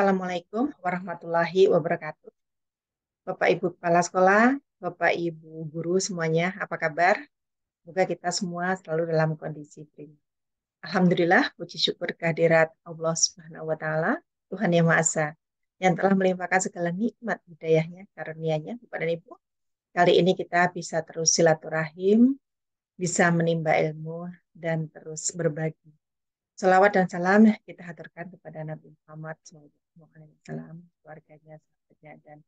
Assalamualaikum warahmatullahi wabarakatuh. Bapak Ibu Kepala Sekolah, Bapak Ibu Guru semuanya, apa kabar? Semoga kita semua selalu dalam kondisi prima. Alhamdulillah, puji syukur kehadirat Allah Subhanahu wa Ta'ala, Tuhan Yang Maha Esa, yang telah melimpahkan segala nikmat hidayahnya, karunia-Nya kepada Ibu. Kali ini kita bisa terus silaturahim, bisa menimba ilmu, dan terus berbagi. Salawat dan salam kita haturkan kepada Nabi Muhammad SAW, keluarganya, sahabatnya, dan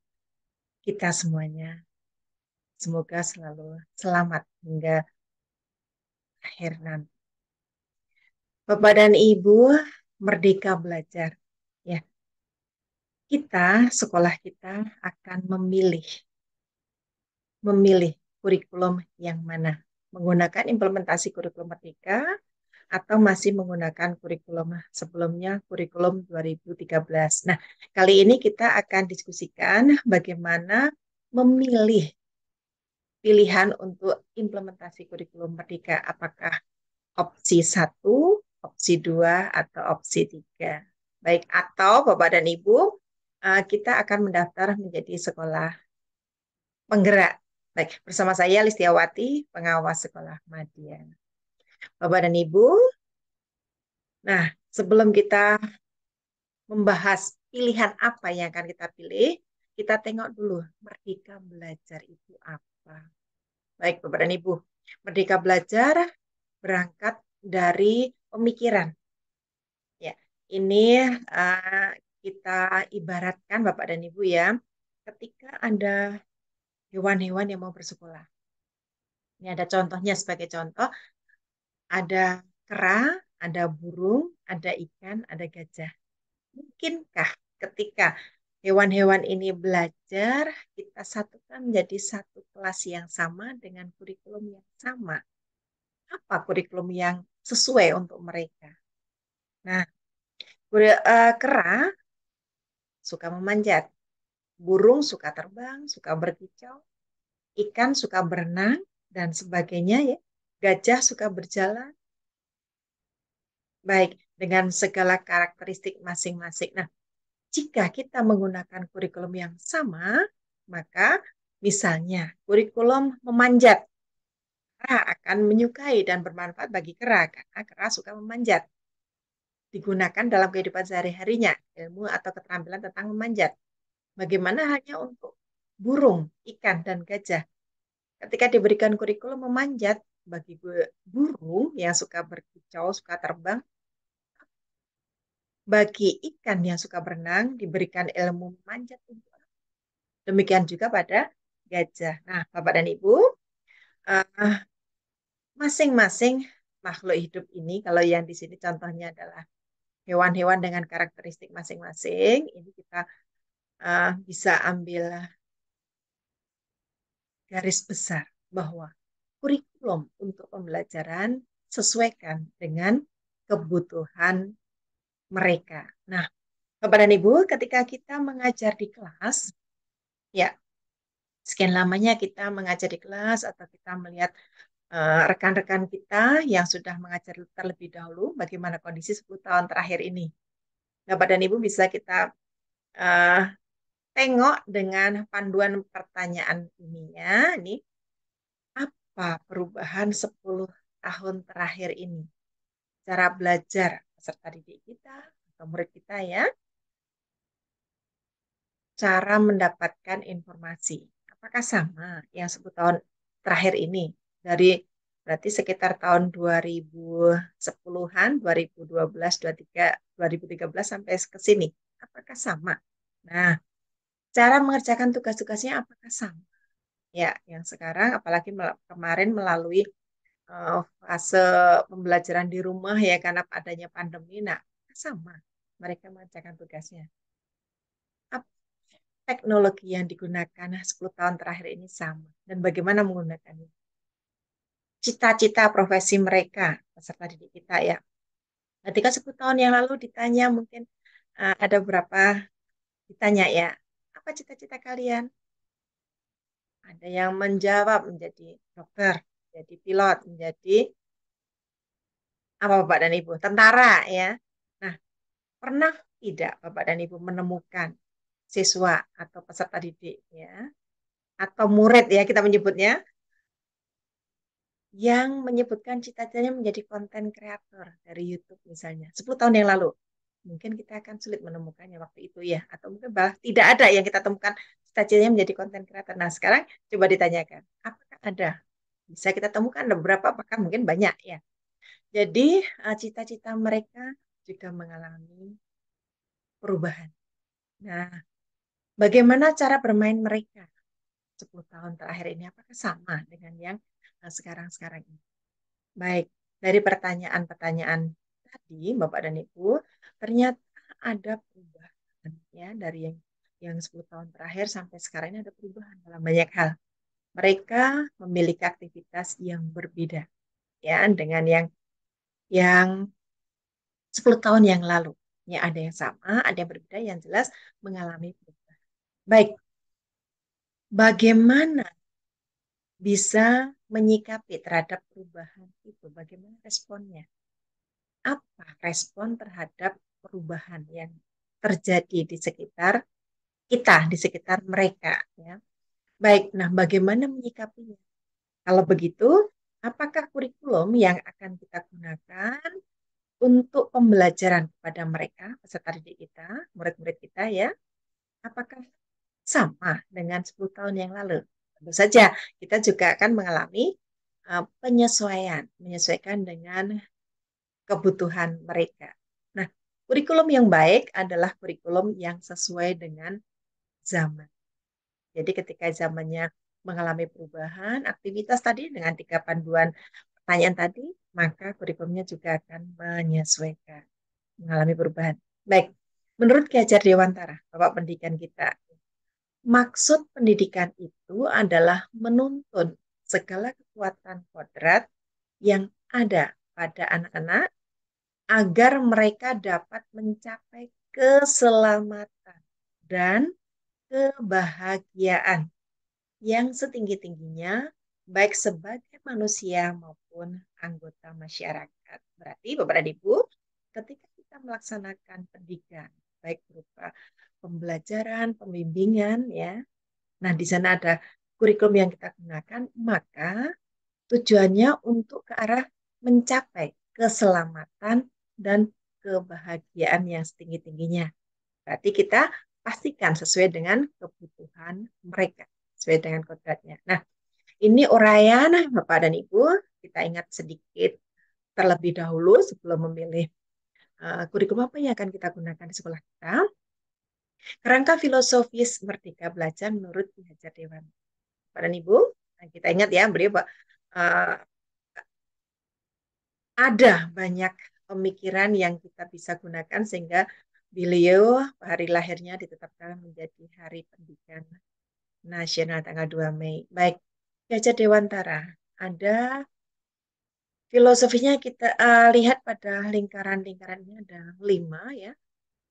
kita semuanya. Semoga selalu selamat hingga akhir nanti. Bapak dan Ibu, merdeka belajar. Ya, sekolah kita akan memilih kurikulum yang mana. Menggunakan implementasi kurikulum merdeka atau masih menggunakan kurikulum sebelumnya, kurikulum 2013. Nah, kali ini kita akan diskusikan bagaimana memilih pilihan untuk implementasi kurikulum merdeka. Apakah opsi 1, opsi 2, atau opsi 3. Baik, atau Bapak dan Ibu, kita akan mendaftar menjadi sekolah penggerak. Baik, bersama saya Listiawati, pengawas sekolah Madya. Bapak dan Ibu, nah sebelum kita membahas pilihan apa yang akan kita pilih, kita tengok dulu merdeka belajar itu apa. Baik, Bapak dan Ibu, merdeka belajar berangkat dari pemikiran. Ya, ini uh, kita ibaratkan Bapak dan Ibu ya, ketika ada hewan-hewan yang mau bersekolah. Ini ada contohnya sebagai contoh, ada kera, ada burung, ada ikan, ada gajah. Mungkinkah ketika hewan-hewan ini belajar, kita satukan menjadi satu kelas yang sama dengan kurikulum yang sama? Apa kurikulum yang sesuai untuk mereka? Nah, kera suka memanjat, burung suka terbang, suka berkicau, ikan suka berenang, dan sebagainya ya. Gajah suka berjalan, baik dengan segala karakteristik masing-masing. Nah, jika kita menggunakan kurikulum yang sama, maka misalnya kurikulum memanjat, kera akan menyukai dan bermanfaat bagi kera, karena kera suka memanjat. Digunakan dalam kehidupan sehari-harinya, ilmu atau keterampilan tentang memanjat. Bagaimana hanya untuk burung, ikan, dan gajah? Ketika diberikan kurikulum memanjat, bagi burung yang suka berkicau, suka terbang, bagi ikan yang suka berenang, diberikan ilmu memanjat. Demikian juga pada gajah. Nah, Bapak dan Ibu, eh, masing-masing makhluk hidup ini, kalau yang di sini contohnya adalah hewan-hewan dengan karakteristik masing-masing, ini kita bisa ambil garis besar bahwa kurikulum untuk pembelajaran sesuaikan dengan kebutuhan mereka. Nah, Bapak dan Ibu, ketika kita mengajar di kelas, ya, sekian lamanya kita mengajar di kelas atau kita melihat rekan-rekan kita yang sudah mengajar terlebih dahulu, bagaimana kondisi 10 tahun terakhir ini. Bapak dan Ibu bisa kita uh, tengok dengan panduan pertanyaan ini ya. Ini apa perubahan 10 tahun terakhir ini? Cara belajar peserta didik kita atau murid kita ya. Cara mendapatkan informasi. Apakah sama yang 10 tahun terakhir ini? Dari berarti sekitar tahun 2010-an, 2012, 23, 2013 sampai ke sini. Apakah sama? Nah, cara mengerjakan tugas-tugasnya apakah sama? Ya, yang sekarang apalagi kemarin melalui fase pembelajaran di rumah ya karena adanya pandemi. Nah, sama mereka mengerjakan tugasnya. Teknologi yang digunakan 10 tahun terakhir ini sama. Dan bagaimana menggunakannya? Cita-cita profesi mereka, peserta didik kita ya. Ketika 10 tahun yang lalu ditanya mungkin ada berapa ditanya ya, apa cita-cita kalian? Ada yang menjawab menjadi dokter, menjadi pilot, menjadi apa Bapak dan Ibu? Tentara ya. Nah, pernah tidak Bapak dan Ibu menemukan siswa atau peserta didik ya, atau murid ya kita menyebutnya, yang menyebutkan cita-citanya menjadi konten kreator dari YouTube misalnya, 10 tahun yang lalu. Mungkin kita akan sulit menemukannya waktu itu ya, atau mungkin bahkan tidak ada yang kita temukan cita-citanya menjadi konten kreator. Nah, sekarang coba ditanyakan, apakah ada? Bisa kita temukan ada berapa, apakah mungkin banyak ya. Jadi, cita-cita mereka juga mengalami perubahan. Nah, bagaimana cara bermain mereka 10 tahun terakhir ini? Apakah sama dengan yang sekarang-sekarang ini? Baik, dari pertanyaan-pertanyaan tadi, Bapak dan Ibu, ternyata ada perubahan ya dari yang 10 tahun terakhir sampai sekarang ini ada perubahan dalam banyak hal. Mereka memiliki aktivitas yang berbeda ya dengan yang 10 tahun yang lalu. Ya, ada yang sama, ada yang berbeda, yang jelas mengalami perubahan. Baik, bagaimana bisa menyikapi terhadap perubahan itu? Bagaimana responnya? Apa respon terhadap perubahan yang terjadi di sekitar kita, di sekitar mereka, ya. Baik, nah bagaimana menyikapinya? Kalau begitu, apakah kurikulum yang akan kita gunakan untuk pembelajaran kepada mereka, peserta didik kita, murid-murid kita ya, apakah sama dengan 10 tahun yang lalu? Tentu saja, kita juga akan mengalami menyesuaikan dengan kebutuhan mereka. Nah, kurikulum yang baik adalah kurikulum yang sesuai dengan zaman. Jadi ketika zamannya mengalami perubahan, aktivitas tadi dengan 3 panduan pertanyaan tadi, maka kurikulumnya juga akan menyesuaikan, mengalami perubahan. Baik, menurut Ki Hajar Dewantara, Bapak Pendidikan kita, maksud pendidikan itu adalah menuntun segala kekuatan kodrat yang ada pada anak-anak agar mereka dapat mencapai keselamatan dan kebahagiaan yang setinggi-tingginya, baik sebagai manusia maupun anggota masyarakat. Berarti, Bapak dan Ibu, ketika kita melaksanakan pendidikan, baik berupa pembelajaran, pembimbingan, ya, nah di sana ada kurikulum yang kita gunakan, maka tujuannya untuk ke arah mencapai keselamatan dan kebahagiaan yang setinggi-tingginya. Berarti kita pastikan sesuai dengan kebutuhan mereka, sesuai dengan kodratnya. Nah, ini uraian Bapak dan Ibu, kita ingat sedikit terlebih dahulu sebelum memilih kurikulum apa yang akan kita gunakan di sekolah kita. Kerangka filosofis Merdeka Belajar menurut Ki Hajar Dewantara. Bapak dan Ibu, nah kita ingat ya, beliau ada banyak pemikiran yang kita bisa gunakan sehingga beliau hari lahirnya ditetapkan menjadi Hari Pendidikan Nasional tanggal 2 Mei. Baik, Gajah Dewantara. Ada filosofinya kita lihat pada lingkaran-lingkarannya ada 5 ya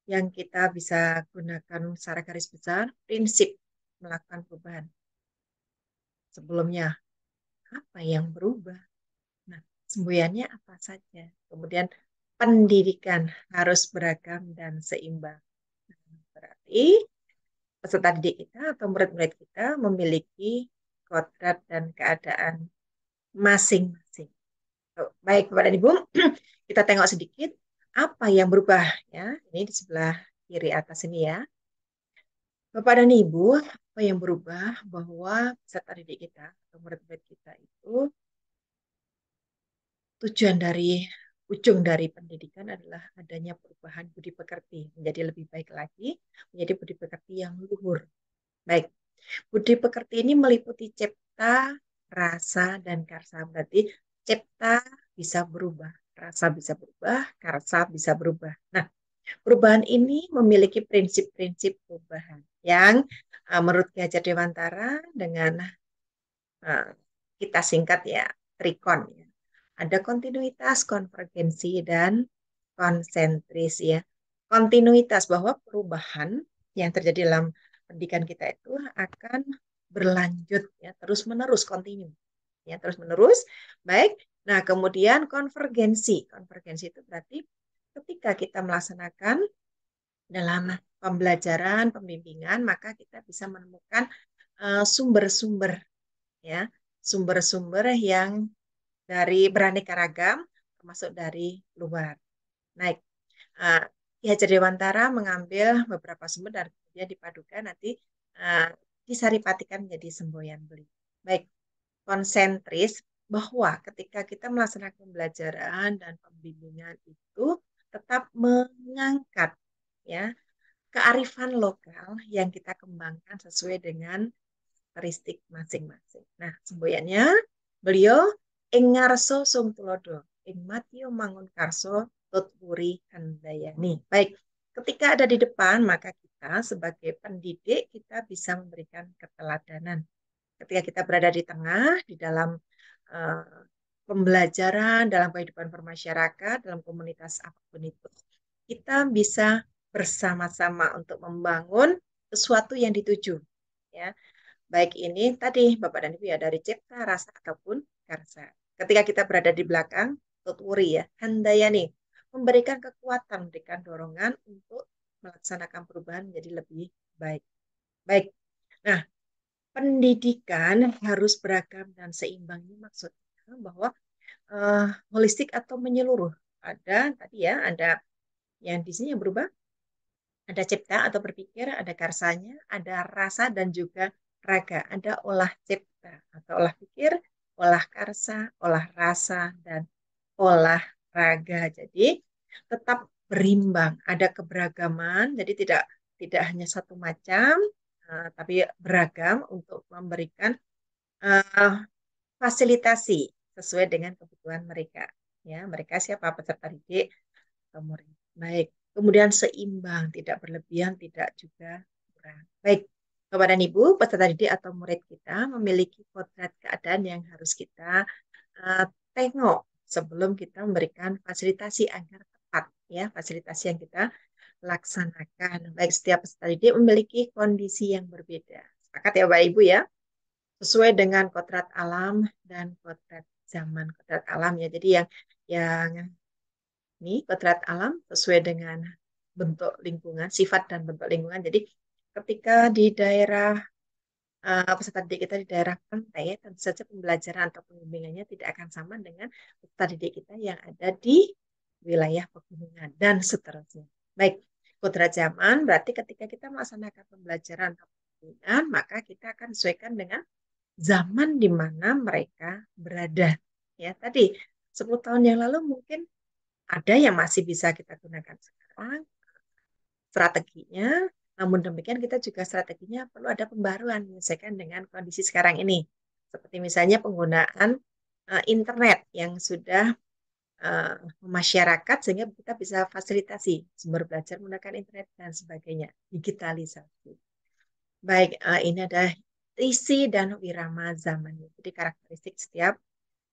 yang kita bisa gunakan secara garis besar. Prinsip melakukan perubahan. Sebelumnya, apa yang berubah? Nah, semboyannya apa saja? Kemudian pendidikan harus beragam dan seimbang. Berarti peserta didik kita atau murid-murid kita memiliki kodrat dan keadaan masing-masing. Baik, Bapak dan Ibu, kita tengok sedikit apa yang berubah ya. Ini di sebelah kiri atas ini ya. Bapak dan Ibu, apa yang berubah bahwa peserta didik kita atau murid-murid kita itu tujuan dari ujung dari pendidikan adalah adanya perubahan budi pekerti menjadi lebih baik lagi, menjadi budi pekerti yang luhur. Baik, budi pekerti ini meliputi cipta, rasa, dan karsa. Berarti cipta bisa berubah, rasa bisa berubah, karsa bisa berubah. Nah, perubahan ini memiliki prinsip-prinsip perubahan yang menurut Ki Hajar Dewantara dengan uh, kita singkat ya, trikon. Ya. Ada kontinuitas, konvergensi, dan konsentris ya. Kontinuitas bahwa perubahan yang terjadi dalam pendidikan kita itu akan berlanjut ya, terus menerus kontinu ya, terus menerus. Baik. Nah, kemudian konvergensi. Konvergensi itu berarti ketika kita melaksanakan dalam pembelajaran, pembimbingan, maka kita bisa menemukan sumber-sumber ya, sumber-sumber yang dari beraneka ragam, termasuk dari luar. Naik. Uh, Ki Hajar Dewantara mengambil beberapa sumber dan kemudian dipadukan nanti uh, disaripatikan menjadi semboyan beliau. Baik, konsentris bahwa ketika kita melaksanakan pembelajaran dan pembimbingan itu tetap mengangkat ya kearifan lokal yang kita kembangkan sesuai dengan karakteristik masing-masing. Nah, semboyannya beliau ing ngarso sung tulodo, ing matio mangun karso tutwuri handayani. Baik, ketika ada di depan, maka kita sebagai pendidik kita bisa memberikan keteladanan. Ketika kita berada di tengah, di dalam uh, pembelajaran, dalam kehidupan bermasyarakat, dalam komunitas apapun itu, kita bisa bersama-sama untuk membangun sesuatu yang dituju. Ya, baik ini tadi Bapak dan Ibu ya dari cipta, rasa ataupun karsa. Ketika kita berada di belakang, tutwuri ya, handayani, memberikan kekuatan, memberikan dorongan untuk melaksanakan perubahan menjadi lebih baik. Baik. Nah, pendidikan harus beragam dan seimbang ini maksudnya bahwa holistik atau menyeluruh. Ada tadi ya, ada yang di sini yang berubah, ada cipta atau berpikir, ada karsanya, ada rasa dan juga raga, ada olah cipta atau olah pikir, olah karsa, olah rasa dan olah raga. Jadi tetap berimbang, ada keberagaman, jadi tidak tidak hanya satu macam, tapi beragam untuk memberikan uh, fasilitasi sesuai dengan kebutuhan mereka. Ya, mereka siapa peserta didik atau murid. Baik. Kemudian seimbang, tidak berlebihan, tidak juga kurang. Baik. Bapak dan Ibu, peserta didik atau murid kita memiliki kodrat keadaan yang harus kita uh, tengok sebelum kita memberikan fasilitasi agar tepat ya, fasilitasi yang kita laksanakan. Baik, setiap peserta didik memiliki kondisi yang berbeda. Sepakat ya Bapak Ibu ya? Sesuai dengan kodrat alam dan kodrat zaman, kodrat alam ya. Jadi yang ini kodrat alam sesuai dengan bentuk lingkungan, sifat dan bentuk lingkungan. Jadi ketika di daerah peserta didik kita di daerah pantai, tentu saja pembelajaran atau pembimbingannya tidak akan sama dengan peserta didik kita yang ada di wilayah pegunungan dan seterusnya. Baik, kodrat zaman berarti ketika kita melaksanakan pembelajaran atau pembimbingan, maka kita akan sesuaikan dengan zaman di mana mereka berada. Ya, tadi 10 tahun yang lalu mungkin ada yang masih bisa kita gunakan sekarang strateginya, namun demikian kita juga strateginya perlu ada pembaruan menyesuaikan dengan kondisi sekarang ini. Seperti misalnya penggunaan internet yang sudah masyarakat sehingga kita bisa fasilitasi sumber belajar menggunakan internet dan sebagainya, digitalisasi. Baik, ini ada isi dan wirama zaman. Jadi karakteristik setiap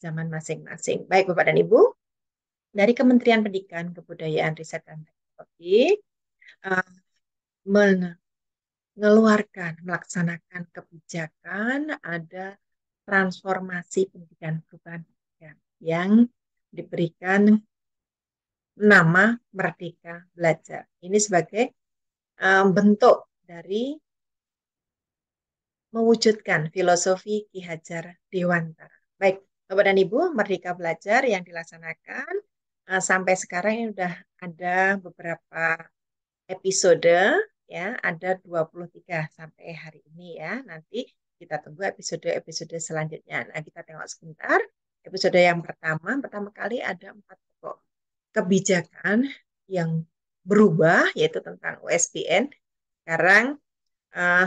zaman masing-masing. Baik, Bapak dan Ibu, dari Kementerian Pendidikan, Kebudayaan, Riset, dan Teknologi mengeluarkan, melaksanakan kebijakan, ada transformasi pendidikan perubahan pendidikan yang diberikan nama Merdeka Belajar. Ini sebagai bentuk dari mewujudkan filosofi Ki Hajar Dewantara. Baik, Bapak dan Ibu, Merdeka Belajar yang dilaksanakan sampai sekarang ini sudah ada beberapa episode ya, ada 23 sampai hari ini ya. Nanti kita tunggu episode-episode selanjutnya. Nah, kita tengok sebentar. Episode yang pertama kali ada 4 pokok kebijakan yang berubah yaitu tentang USBN. Sekarang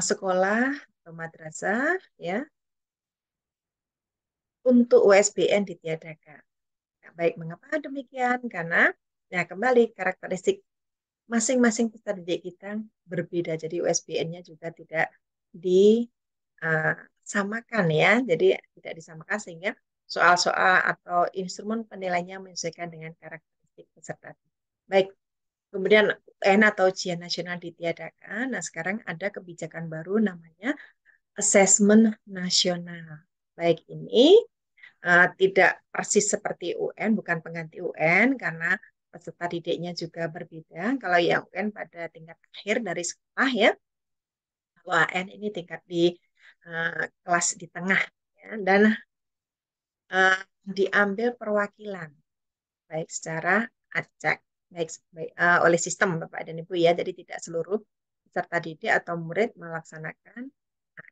sekolah atau madrasah ya untuk USBN ditiadakan. Nah, baik, mengapa demikian? Karena ya kembali karakteristik masing-masing peserta didik kita berbeda. Jadi USBN-nya juga tidak disamakan ya. Jadi tidak disamakan sehingga soal-soal atau instrumen penilaiannya menyesuaikan dengan karakteristik peserta didik. Baik, kemudian UN atau ujian nasional ditiadakan. Nah, sekarang ada kebijakan baru namanya asesmen nasional. Baik, ini tidak persis seperti UN, bukan pengganti UN karena peserta didiknya juga berbeda. Kalau yang UN pada tingkat akhir dari sekolah ya, kalau AN ini tingkat di kelas di tengah ya, dan uh, diambil perwakilan baik secara acak baik oleh sistem Bapak dan Ibu ya. Jadi tidak seluruh peserta didik atau murid melaksanakan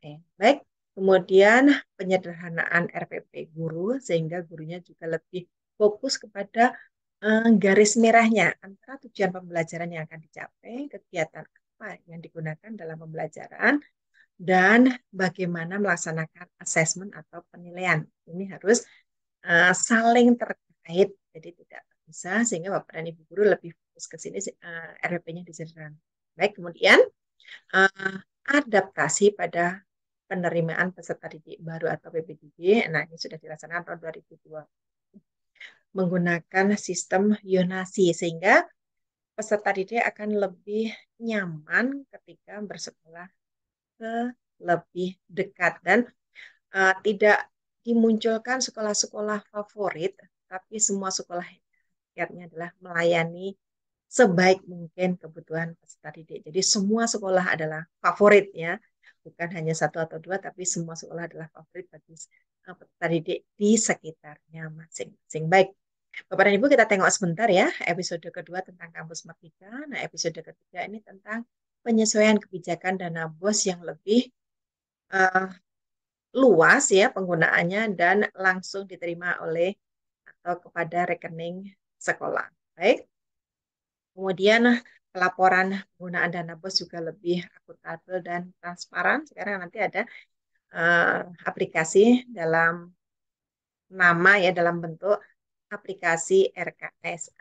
AN. Baik, kemudian penyederhanaan RPP guru sehingga gurunya juga lebih fokus kepada garis merahnya antara tujuan pembelajaran yang akan dicapai, kegiatan apa yang digunakan dalam pembelajaran, dan bagaimana melaksanakan asesmen atau penilaian. Ini harus saling terkait, jadi tidak terpisah, sehingga Bapak dan Ibu guru lebih fokus ke sini, RPP-nya disederhanakan. Baik, kemudian uh, adaptasi pada penerimaan peserta didik baru atau PPDB. Nah, ini sudah dilaksanakan tahun 2002 menggunakan sistem yonasi, sehingga peserta didik akan lebih nyaman ketika bersekolah ke lebih dekat, dan tidak dimunculkan sekolah-sekolah favorit, tapi semua sekolah rakyatnya adalah melayani sebaik mungkin kebutuhan peserta didik. Jadi semua sekolah adalah favorit ya, bukan hanya satu atau dua, tapi semua sekolah adalah favorit bagi peserta didik di sekitarnya masing-masing. Baik, Bapak dan Ibu, kita tengok sebentar ya episode kedua tentang Kampus Merdeka. Nah, episode ketiga ini tentang penyesuaian kebijakan dana BOS yang lebih uh, luas ya penggunaannya dan langsung diterima oleh atau kepada rekening sekolah. Baik. Kemudian pelaporan penggunaan dana BOS juga lebih akuntabel dan transparan. Sekarang nanti ada aplikasi dalam nama ya, dalam bentuk aplikasi RKS.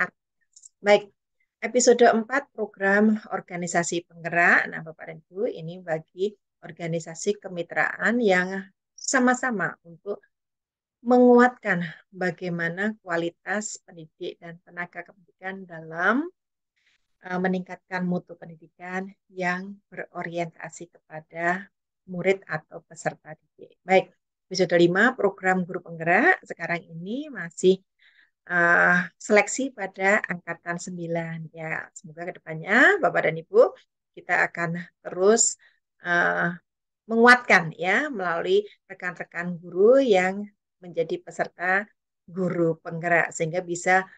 Baik, episode 4 program organisasi penggerak. Nah, Bapak dan Ibu, ini bagi organisasi kemitraan yang sama-sama untuk menguatkan bagaimana kualitas pendidik dan tenaga pendidikan dalam meningkatkan mutu pendidikan yang berorientasi kepada murid atau peserta didik. Baik, episode 5 program guru penggerak sekarang ini masih seleksi pada angkatan 9 ya. Semoga kedepannya Bapak dan Ibu kita akan terus menguatkan ya melalui rekan-rekan guru yang menjadi peserta guru penggerak sehingga bisa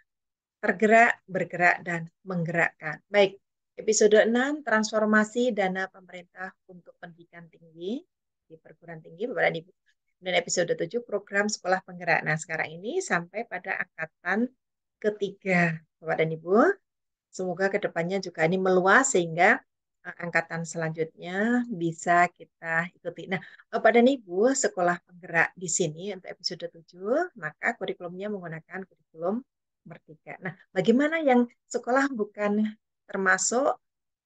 tergerak, bergerak, dan menggerakkan. Baik, episode 6, transformasi dana pemerintah untuk pendidikan tinggi di perguruan tinggi, Bapak dan Ibu. Dan episode 7, program sekolah penggerak. Nah, sekarang ini sampai pada angkatan ketiga, Bapak dan Ibu. Semoga kedepannya juga ini meluas sehingga angkatan selanjutnya bisa kita ikuti. Nah, Bapak dan Ibu, sekolah penggerak di sini untuk episode 7, maka kurikulumnya menggunakan kurikulum Merdeka. Nah, bagaimana yang sekolah bukan termasuk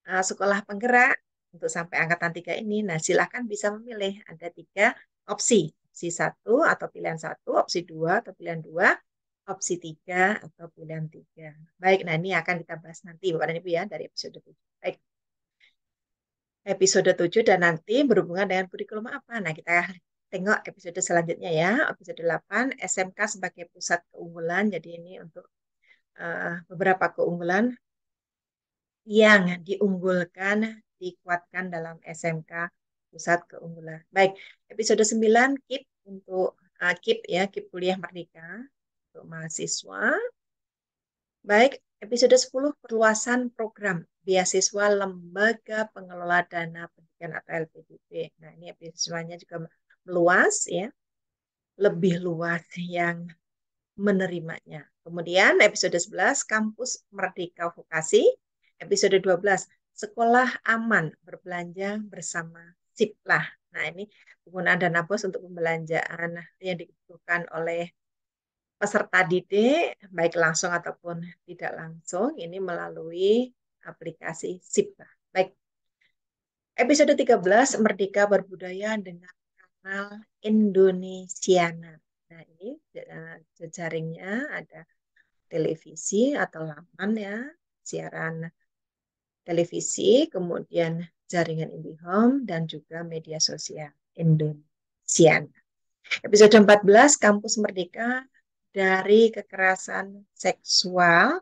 sekolah penggerak untuk sampai angkatan 3 ini? Nah, silakan bisa memilih. Ada 3 opsi. Opsi 1 atau pilihan 1, opsi 2 atau pilihan 2, opsi 3 atau pilihan 3. Baik, nah ini akan kita bahas nanti Bapak dan Ibu ya dari episode 7. Baik, episode 7 dan nanti berhubungan dengan kurikulum apa. Nah, kita tengok episode selanjutnya ya. Episode 8, SMK sebagai pusat keunggulan. Jadi ini untuk beberapa keunggulan yang diunggulkan, dikuatkan dalam SMK pusat keunggulan. Baik, episode 9, KIP untuk KIP ya, KIP Kuliah Merdeka untuk mahasiswa. Baik, episode 10, perluasan program beasiswa Lembaga Pengelola Dana Pendidikan atau LPDP. Nah, ini episodenya juga meluas ya, lebih luas yang menerimanya. Kemudian episode 11, Kampus Merdeka Vokasi. Episode 12, Sekolah Aman Berbelanja Bersama Siplah. Nah, ini penggunaan dana BOS untuk pembelanjaan yang dibutuhkan oleh peserta didik, baik langsung ataupun tidak langsung, ini melalui aplikasi Siplah. Baik, episode 13, Merdeka Berbudaya dengan kanal Indonesiana. Nah, ini jejaringnya ada televisi atau laman ya, siaran televisi, kemudian jaringan IndiHome, dan juga media sosial Indonesia. Episode 14, Kampus Merdeka dari Kekerasan Seksual.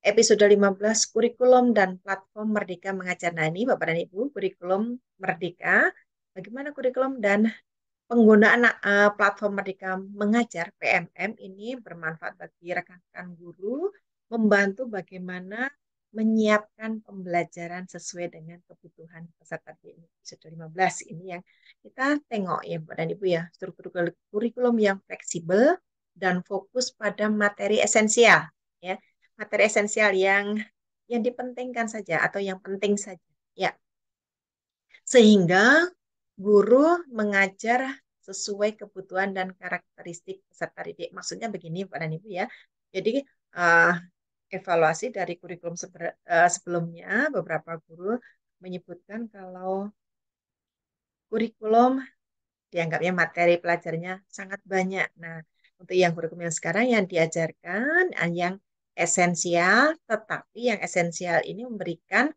episode 15 kurikulum dan platform Merdeka Mengajar. Nah, ini Bapak dan Ibu, kurikulum Merdeka. Bagaimana kurikulum dan penggunaan platform Merdeka Mengajar (PMM) ini bermanfaat bagi rekan-rekan guru, membantu bagaimana menyiapkan pembelajaran sesuai dengan kebutuhan peserta didik. Episode 15 ini yang kita tengok ya Bapak dan Ibu ya, struktur kurikulum yang fleksibel dan fokus pada materi esensial ya. Materi esensial yang dipentingkan saja atau yang penting saja ya. Sehingga guru mengajar sesuai kebutuhan dan karakteristik peserta didik. Maksudnya begini Pak dan Ibu ya. Jadi uh, evaluasi dari kurikulum sebelumnya, beberapa guru menyebutkan kalau kurikulum dianggapnya materi pelajarnya sangat banyak. Nah, untuk yang kurikulum yang sekarang yang diajarkan yang esensial, tetapi yang esensial ini memberikan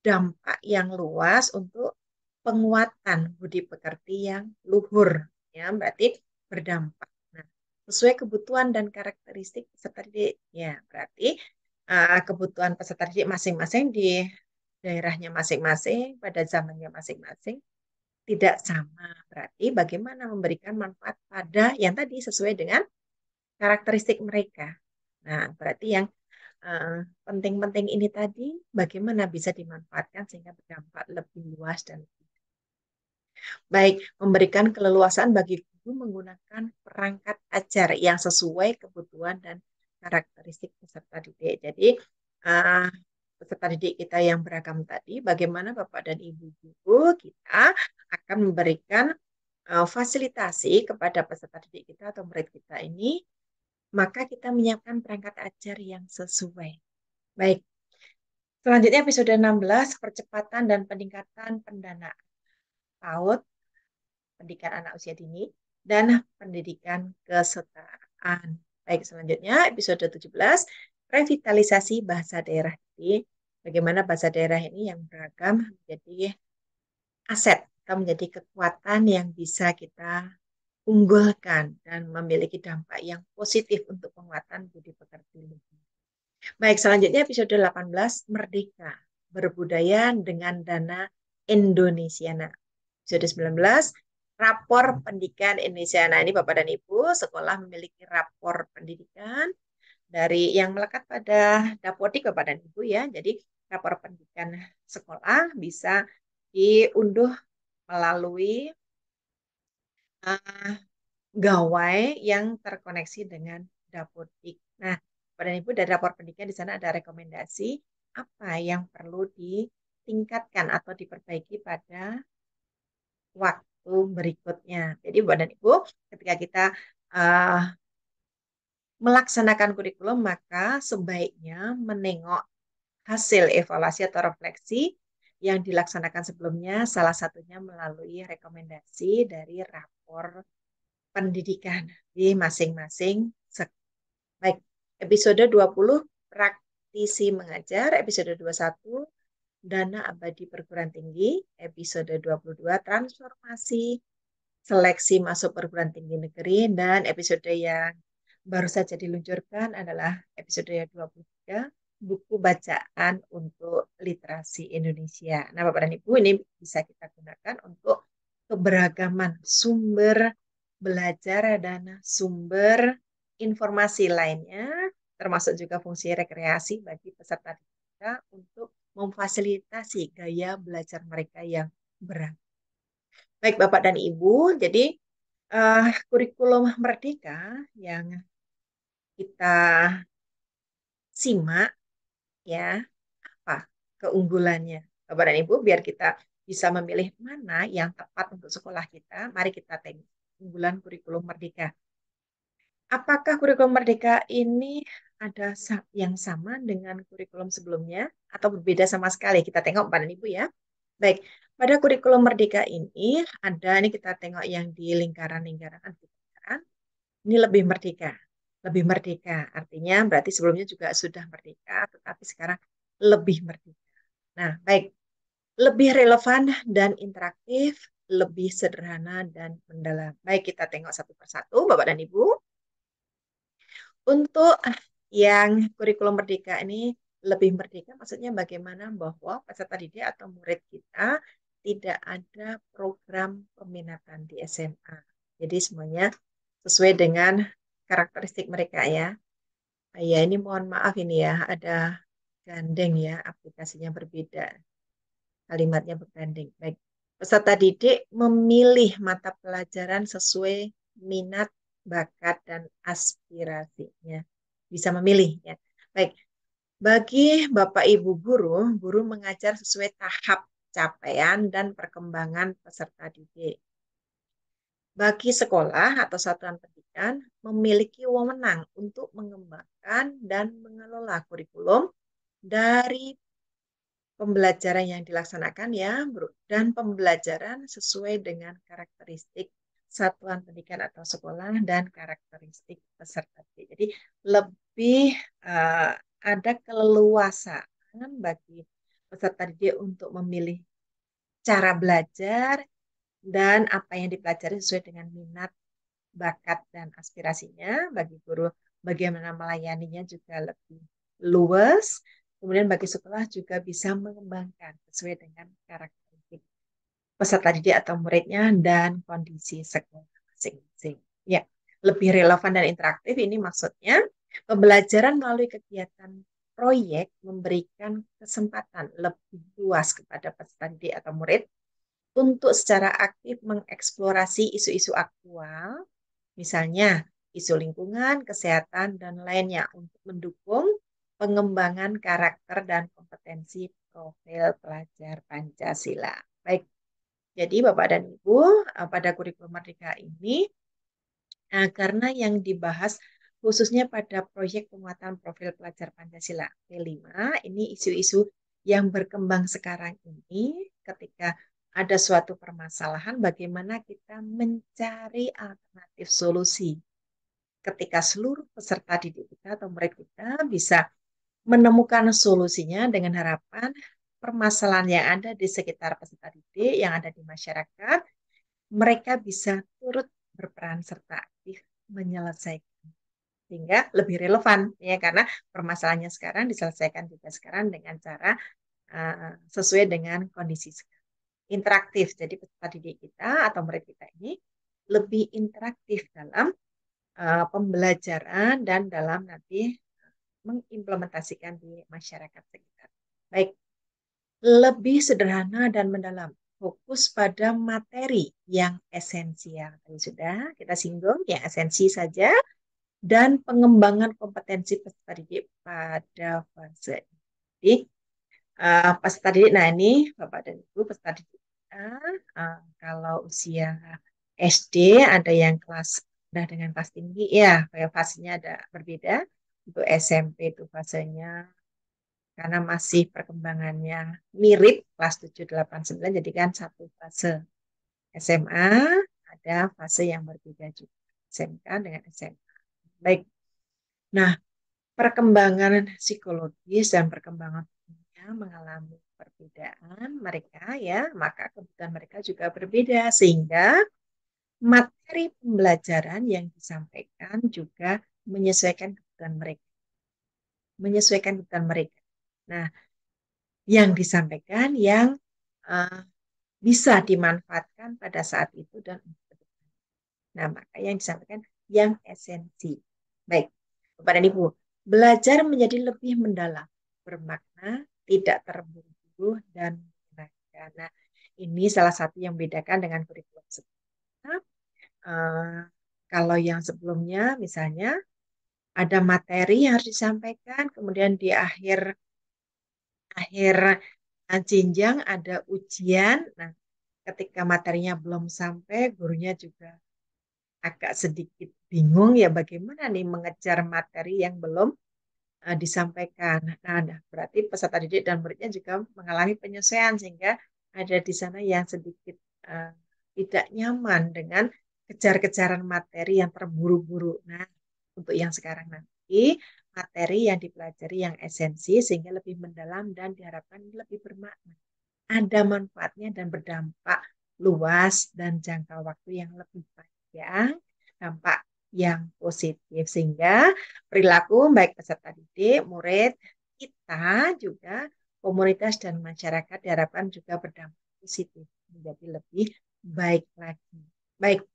dampak yang luas untuk penguatan budi pekerti yang luhur. Ya, berarti berdampak. Nah, sesuai kebutuhan dan karakteristik peserta didik. Ya, berarti kebutuhan peserta didik masing-masing di daerahnya masing-masing, pada zamannya masing-masing, tidak sama. Berarti bagaimana memberikan manfaat pada yang tadi sesuai dengan karakteristik mereka. Nah, berarti yang penting-penting ini tadi bagaimana bisa dimanfaatkan sehingga berdampak lebih luas dan baik, memberikan keleluasaan bagi guru menggunakan perangkat ajar yang sesuai kebutuhan dan karakteristik peserta didik. Jadi, uh, peserta didik kita yang beragam tadi, bagaimana Bapak dan Ibu guru kita akan memberikan fasilitasi kepada peserta didik kita atau murid kita ini, maka kita menyiapkan perangkat ajar yang sesuai. Baik, selanjutnya episode 16, percepatan dan peningkatan pendanaan PAUD, pendidikan anak usia dini, dan pendidikan kesetaraan. Baik, selanjutnya episode 17, revitalisasi bahasa daerah. Jadi, bagaimana bahasa daerah ini yang beragam menjadi aset atau menjadi kekuatan yang bisa kita unggulkan dan memiliki dampak yang positif untuk penguatan budi pekerti. Baik, selanjutnya episode 18, Merdeka, berbudaya dengan dana Indonesia. Nah, episode 19, rapor pendidikan Indonesia. Nah, ini Bapak dan Ibu, sekolah memiliki rapor pendidikan dari yang melekat pada Dapodik Bapak dan Ibu ya. Jadi, rapor pendidikan sekolah bisa diunduh melalui uh, gawai yang terkoneksi dengan Dapodik. Nah, Bapak dan Ibu, dari rapor pendidikan di sana ada rekomendasi apa yang perlu ditingkatkan atau diperbaiki pada waktu berikutnya. Jadi Bapak dan Ibu, ketika kita uh, melaksanakan kurikulum, maka sebaiknya menengok hasil evaluasi atau refleksi yang dilaksanakan sebelumnya, salah satunya melalui rekomendasi dari rapor pendidikan di masing-masing sekolah. Baik, episode 20, praktisi mengajar, episode 21, dana abadi perguruan tinggi, episode 22, transformasi seleksi masuk perguruan tinggi negeri, dan episode yang baru saja diluncurkan adalah episode 23, buku bacaan untuk literasi Indonesia. Nah, Bapak dan Ibu, ini bisa kita gunakan untuk keberagaman sumber belajar dan sumber informasi lainnya, termasuk juga fungsi rekreasi bagi peserta kita untuk memfasilitasi gaya belajar mereka yang beragam. Baik Bapak dan Ibu, jadi kurikulum Merdeka yang kita simak ya, apa keunggulannya Bapak dan Ibu, biar kita bisa memilih mana yang tepat untuk sekolah kita. Mari kita tengok unggulan kurikulum Merdeka. Apakah kurikulum Merdeka ini ada yang sama dengan kurikulum sebelumnya atau berbeda sama sekali? Kita tengok Bapak dan Ibu ya. Baik, pada kurikulum Merdeka ini kita tengok yang di lingkaran-lingkaran, ini lebih merdeka. Lebih merdeka, artinya berarti sebelumnya juga sudah merdeka, tetapi sekarang lebih merdeka. Nah, baik, lebih relevan dan interaktif, lebih sederhana dan mendalam. Baik, kita tengok satu persatu, Bapak dan Ibu. Untuk yang kurikulum Merdeka ini Lebih merdeka maksudnya bagaimana bahwa peserta didik atau murid kita tidak ada program peminatan di SMA. Jadi semuanya sesuai dengan karakteristik mereka ya. Ya ini mohon maaf ini ya, ada gandeng ya, aplikasinya berbeda, kalimatnya berbanding. Baik, peserta didik memilih mata pelajaran sesuai minat, bakat, dan aspirasinya. Bisa memilih ya. Baik, bagi Bapak Ibu guru, guru mengajar sesuai tahap capaian dan perkembangan peserta didik. Bagi sekolah atau satuan pendidikan memiliki wewenang untuk mengembangkan dan mengelola kurikulum dari pembelajaran yang dilaksanakan ya, dan pembelajaran sesuai dengan karakteristik satuan pendidikan atau sekolah dan karakteristik peserta didik. Jadi lebih uh, ada keleluasaan bagi peserta didik untuk memilih cara belajar dan apa yang dipelajari sesuai dengan minat, bakat, dan aspirasinya. Bagi guru, bagaimana melayaninya juga lebih luas. Kemudian bagi sekolah juga bisa mengembangkan sesuai dengan karakteristik peserta didik atau muridnya dan kondisi sekolah masing-masing. Ya, lebih relevan dan interaktif ini maksudnya pembelajaran melalui kegiatan proyek memberikan kesempatan lebih luas kepada peserta didik atau murid untuk secara aktif mengeksplorasi isu-isu aktual, misalnya isu lingkungan, kesehatan, dan lainnya untuk mendukung pengembangan karakter dan kompetensi profil pelajar Pancasila. Baik, jadi Bapak dan Ibu, pada kurikulum Merdeka ini, karena yang dibahas khususnya pada proyek penguatan profil pelajar Pancasila P5, ini isu-isu yang berkembang sekarang ini ketika ada suatu permasalahan, bagaimana kita mencari alternatif solusi ketika seluruh peserta didik kita atau murid kita bisa menemukan solusinya dengan harapan permasalahan yang ada di sekitar peserta didik, yang ada di masyarakat, mereka bisa turut berperan serta aktif menyelesaikan sehingga lebih relevan ya karena permasalahannya sekarang diselesaikan juga sekarang dengan cara sesuai dengan kondisi sekarang. Interaktif. Jadi peserta didik kita atau murid kita ini lebih interaktif dalam pembelajaran dan dalam nanti mengimplementasikan di masyarakat sekitar. Baik, lebih sederhana dan mendalam. Fokus pada materi yang esensial. Tadi sudah kita singgung yang esensi saja dan pengembangan kompetensi peserta didik pada fase ini. Jadi, peserta didik, nah ini Bapak dan Ibu peserta didik kita, kalau usia SD ada yang kelas rendah dengan kelas tinggi, ya fasenya ada berbeda. Untuk SMP itu fasenya karena masih perkembangannya mirip kelas 7, 8, 9, jadi kan satu fase. SMA ada fase yang berbeda juga. SMK dengan SMA. Baik. Nah, perkembangan psikologis dan perkembangan tubuhnya mengalami perbedaan mereka ya, maka kebutuhan mereka juga berbeda sehingga materi pembelajaran yang disampaikan juga menyesuaikan kebutuhan mereka. Menyesuaikan kebutuhan mereka. Nah, yang disampaikan yang uh, bisa dimanfaatkan pada saat itu dan untuk ke depan. Nah, maka yang disampaikan yang esensi. Baik, Bapak dan Ibu, belajar menjadi lebih mendalam, bermakna, tidak terburu-buru, dan menyenangkan. Nah, ini salah satu yang membedakan dengan kurikulum sebelumnya. Kalau yang sebelumnya, misalnya, ada materi yang harus disampaikan, kemudian di akhir akhir jenjang ada ujian. Nah, ketika materinya belum sampai, gurunya juga agak sedikit bingung ya bagaimana nih mengejar materi yang belum disampaikan. Nah, berarti peserta didik dan muridnya juga mengalami penyesuaian sehingga ada di sana yang sedikit uh, tidak nyaman dengan kejar-kejaran materi yang terburu-buru. Nah, untuk yang sekarang nanti materi yang dipelajari yang esensi sehingga lebih mendalam dan diharapkan lebih bermakna. Ada manfaatnya dan berdampak luas dan jangka waktu yang lebih panjang, dampak yang positif sehingga perilaku baik peserta didik, murid kita juga komunitas dan masyarakat diharapkan juga berdampak positif menjadi lebih baik lagi. Baik,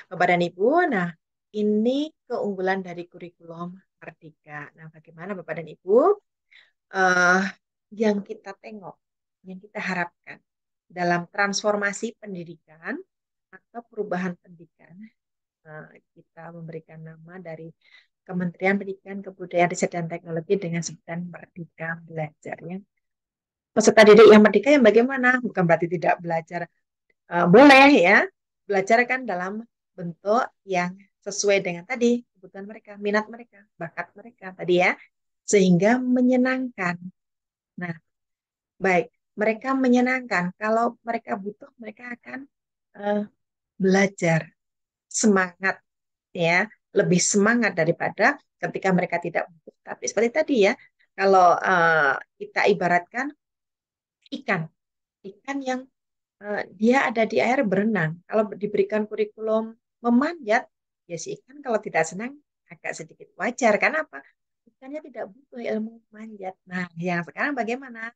Bapak dan Ibu, nah ini keunggulan dari kurikulum Merdeka. Nah, bagaimana Bapak dan Ibu eh, yang kita tengok, yang kita harapkan dalam transformasi pendidikan atau perubahan pendidikan? Kita memberikan nama dari Kementerian Pendidikan, Kebudayaan, Riset, dan Teknologi dengan sebutan Merdeka Belajar. Ya. Peserta didik yang merdeka yang bagaimana? Bukan berarti tidak belajar. Boleh ya, belajar kan dalam bentuk yang sesuai dengan tadi kebutuhan mereka, minat mereka, bakat mereka tadi ya, sehingga menyenangkan. Nah, baik, mereka menyenangkan. Kalau mereka butuh, mereka akan uh, belajar semangat ya, lebih semangat daripada ketika mereka tidak butuh. Tapi seperti tadi ya, kalau kita ibaratkan ikan, ikan yang dia ada di air berenang. Kalau diberikan kurikulum memanjat, ya si ikan kalau tidak senang agak sedikit wajar. Karena apa? Ikannya tidak butuh ilmu memanjat. Nah, yang sekarang bagaimana?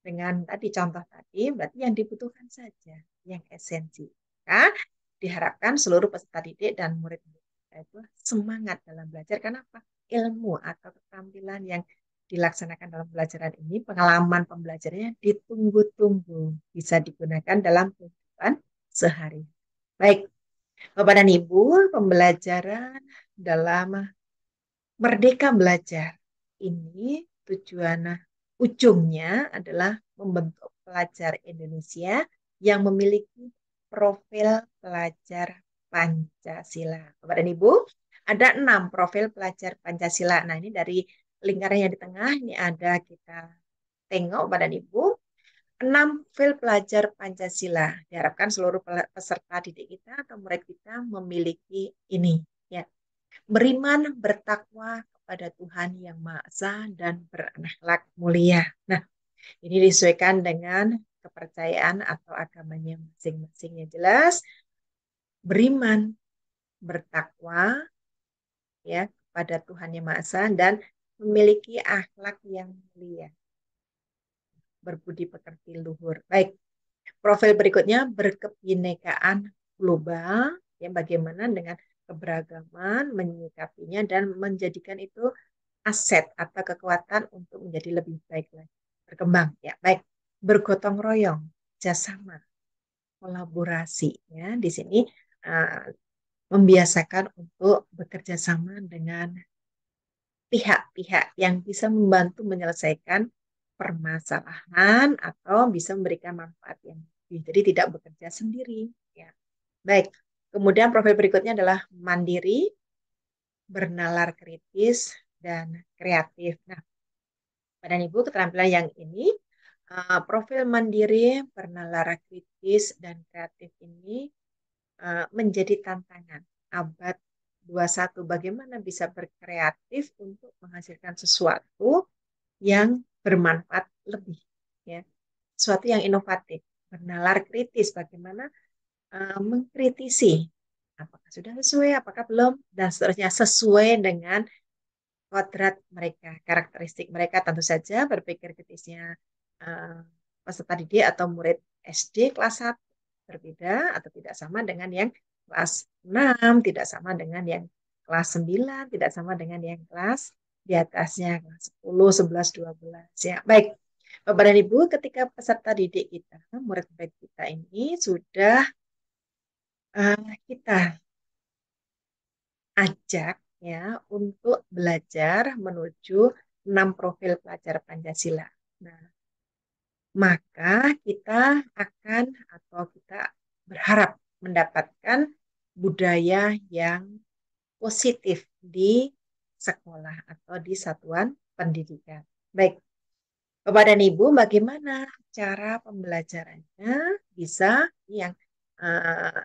Dengan tadi contoh tadi, berarti yang dibutuhkan saja, yang esensi. Maka diharapkan seluruh peserta didik dan murid-murid kita itu semangat dalam belajar. Kenapa? Ilmu atau keterampilan yang dilaksanakan dalam pembelajaran ini, pengalaman pembelajarannya ditunggu-tunggu, bisa digunakan dalam kehidupan sehari. Baik, Bapak dan Ibu, pembelajaran dalam Merdeka Belajar ini tujuan ujungnya adalah membentuk pelajar Indonesia yang memiliki profil pelajar Pancasila. Bapak dan Ibu, ada 6 profil pelajar Pancasila. Nah, ini dari lingkaran yang di tengah, ini ada kita tengok Bapak dan Ibu, 6 profil pelajar Pancasila. Diharapkan seluruh peserta didik kita atau murid kita memiliki ini. Ya, beriman, bertakwa kepada Tuhan Yang Maha Esa dan berakhlak mulia. Nah, ini disesuaikan dengan kepercayaan atau agamanya masing-masing yang jelas. Beriman, bertakwa ya kepada Tuhan Yang Maha Esa dan memiliki akhlak yang mulia, berbudi pekerti luhur. Baik, profil berikutnya berkebinekaan global, ya bagaimana dengan keberagaman menyikapinya dan menjadikan itu aset atau kekuatan untuk menjadi lebih baik lagi, berkembang ya. Baik, bergotong royong, kerjasama, kolaborasi ya. Di sini uh, membiasakan untuk bekerja sama dengan pihak-pihak yang bisa membantu menyelesaikan permasalahan atau bisa memberikan manfaat yang lebih. Jadi tidak bekerja sendiri ya. Baik. Kemudian profil berikutnya adalah mandiri, bernalar kritis dan kreatif. Nah, Bapak dan Ibu, keterampilan yang ini, profil mandiri, bernalar kritis, dan kreatif ini menjadi tantangan abad 21. Bagaimana bisa berkreatif untuk menghasilkan sesuatu yang bermanfaat lebih, ya, sesuatu yang inovatif. Bernalar kritis, bagaimana mengkritisi apakah sudah sesuai, apakah belum, dan seterusnya sesuai dengan kodrat mereka, karakteristik mereka. Tentu saja berpikir kritisnya uh, peserta didik atau murid SD kelas 1 berbeda atau tidak sama dengan yang kelas 6, tidak sama dengan yang kelas 9, tidak sama dengan yang kelas di atasnya, kelas 10, 11, 12. Ya, baik. Bapak dan Ibu, ketika peserta didik kita, murid-murid kita ini sudah kita ajak ya untuk belajar menuju 6 profil pelajar Pancasila. Nah, maka kita akan atau kita berharap mendapatkan budaya yang positif di sekolah atau di satuan pendidikan. Baik, Bapak dan Ibu, bagaimana cara pembelajarannya bisa yang uh,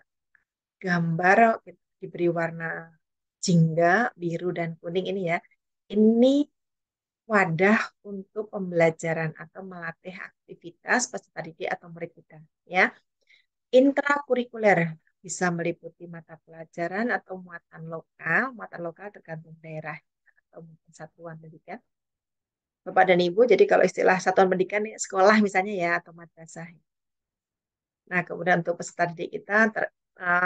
gambar diberi warna jingga, biru, dan kuning ini ya. Ini wadah untuk pembelajaran atau melatih aktivitas peserta didik atau murid kita. Ya, intrakurikuler bisa meliputi mata pelajaran atau muatan lokal tergantung daerah atau mungkin satuan pendidikan. Bapak dan Ibu. Jadi kalau istilah satuan pendidikan ini sekolah misalnya ya atau madrasah. Nah, kemudian untuk peserta didik kita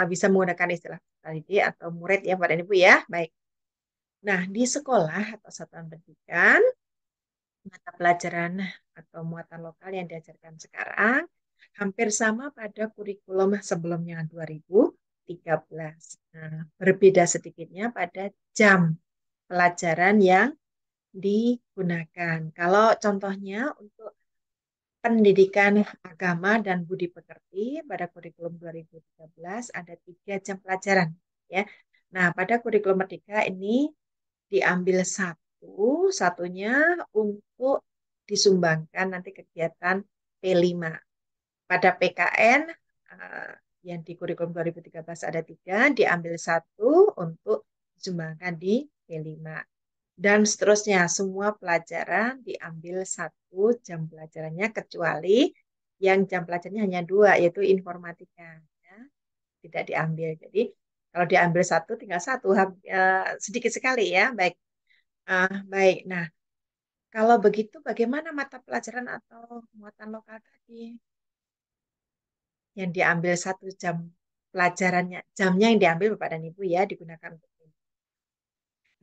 bisa menggunakan istilah peserta didik atau murid ya, Bapak dan Ibu ya. Baik. Nah, di sekolah atau satuan pendidikan, mata pelajaran atau muatan lokal yang diajarkan sekarang hampir sama pada kurikulum sebelumnya 2013. Nah, berbeda sedikitnya pada jam pelajaran yang digunakan. Kalau contohnya untuk pendidikan agama dan budi pekerti pada kurikulum 2013 ada 3 jam pelajaran. Ya. Nah, pada kurikulum Merdeka ini diambil satunya untuk disumbangkan nanti kegiatan P5. Pada PKN yang di kurikulum 2013 ada 3, diambil satu untuk disumbangkan di P5. Dan seterusnya, semua pelajaran diambil 1 jam pelajarannya, kecuali yang jam pelajarannya hanya 2, yaitu informatika. Ya. Tidak diambil. Jadi, kalau diambil satu, tinggal satu, sedikit sekali ya. Baik. Baik. Nah, kalau begitu, bagaimana mata pelajaran atau muatan lokal tadi yang diambil 1 jam pelajarannya, jamnya yang diambil Bapak dan Ibu ya digunakan untuk ini.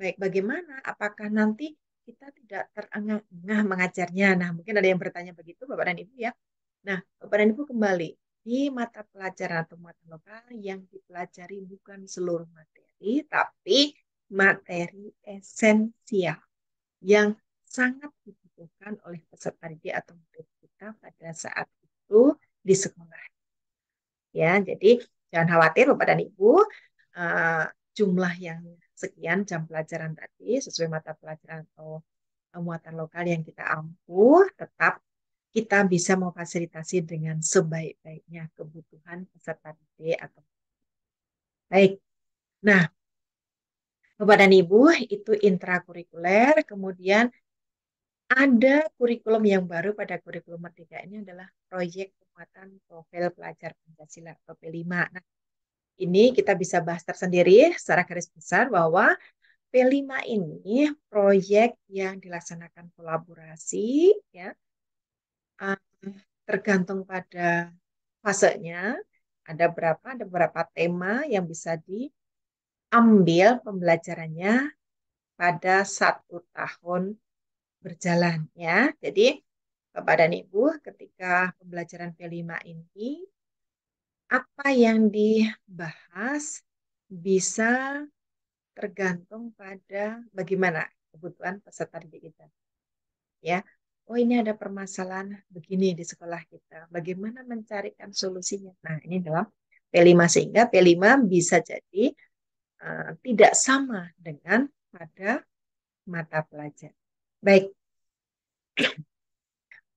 Baik, bagaimana? Apakah nanti kita tidak terengah-engah mengajarnya? Nah, mungkin ada yang bertanya begitu Bapak dan Ibu ya. Nah, Bapak dan Ibu kembali di mata pelajaran atau muatan lokal yang dipelajari bukan seluruh materi, tapi materi esensial yang sangat dibutuhkan oleh peserta didik atau murid kita pada saat itu di sekolah. Ya, jadi jangan khawatir Bapak dan Ibu, uh, jumlah yang sekian jam pelajaran tadi sesuai mata pelajaran atau muatan lokal yang kita ampuh, tetap kita bisa memfasilitasi dengan sebaik-baiknya kebutuhan peserta didik atau baik. Nah, Bapak dan Ibu itu intrakurikuler, kemudian ada kurikulum yang baru pada kurikulum Merdeka ini adalah proyek penguatan profil pelajar Pancasila atau P5. Nah, ini kita bisa bahas tersendiri secara garis besar bahwa P5 ini proyek yang dilaksanakan kolaborasi ya, eh, tergantung pada fasenya. Ada beberapa tema yang bisa diambil pembelajarannya pada 1 tahun berjalan ya. Jadi Bapak dan Ibu, ketika pembelajaran P5 ini, apa yang dibahas bisa tergantung pada bagaimana kebutuhan peserta didik kita. Ya, oh ini ada permasalahan begini di sekolah kita. Bagaimana mencarikan solusinya? Nah, ini dalam P5 sehingga P5 bisa jadi tidak sama dengan pada mata pelajaran. Baik,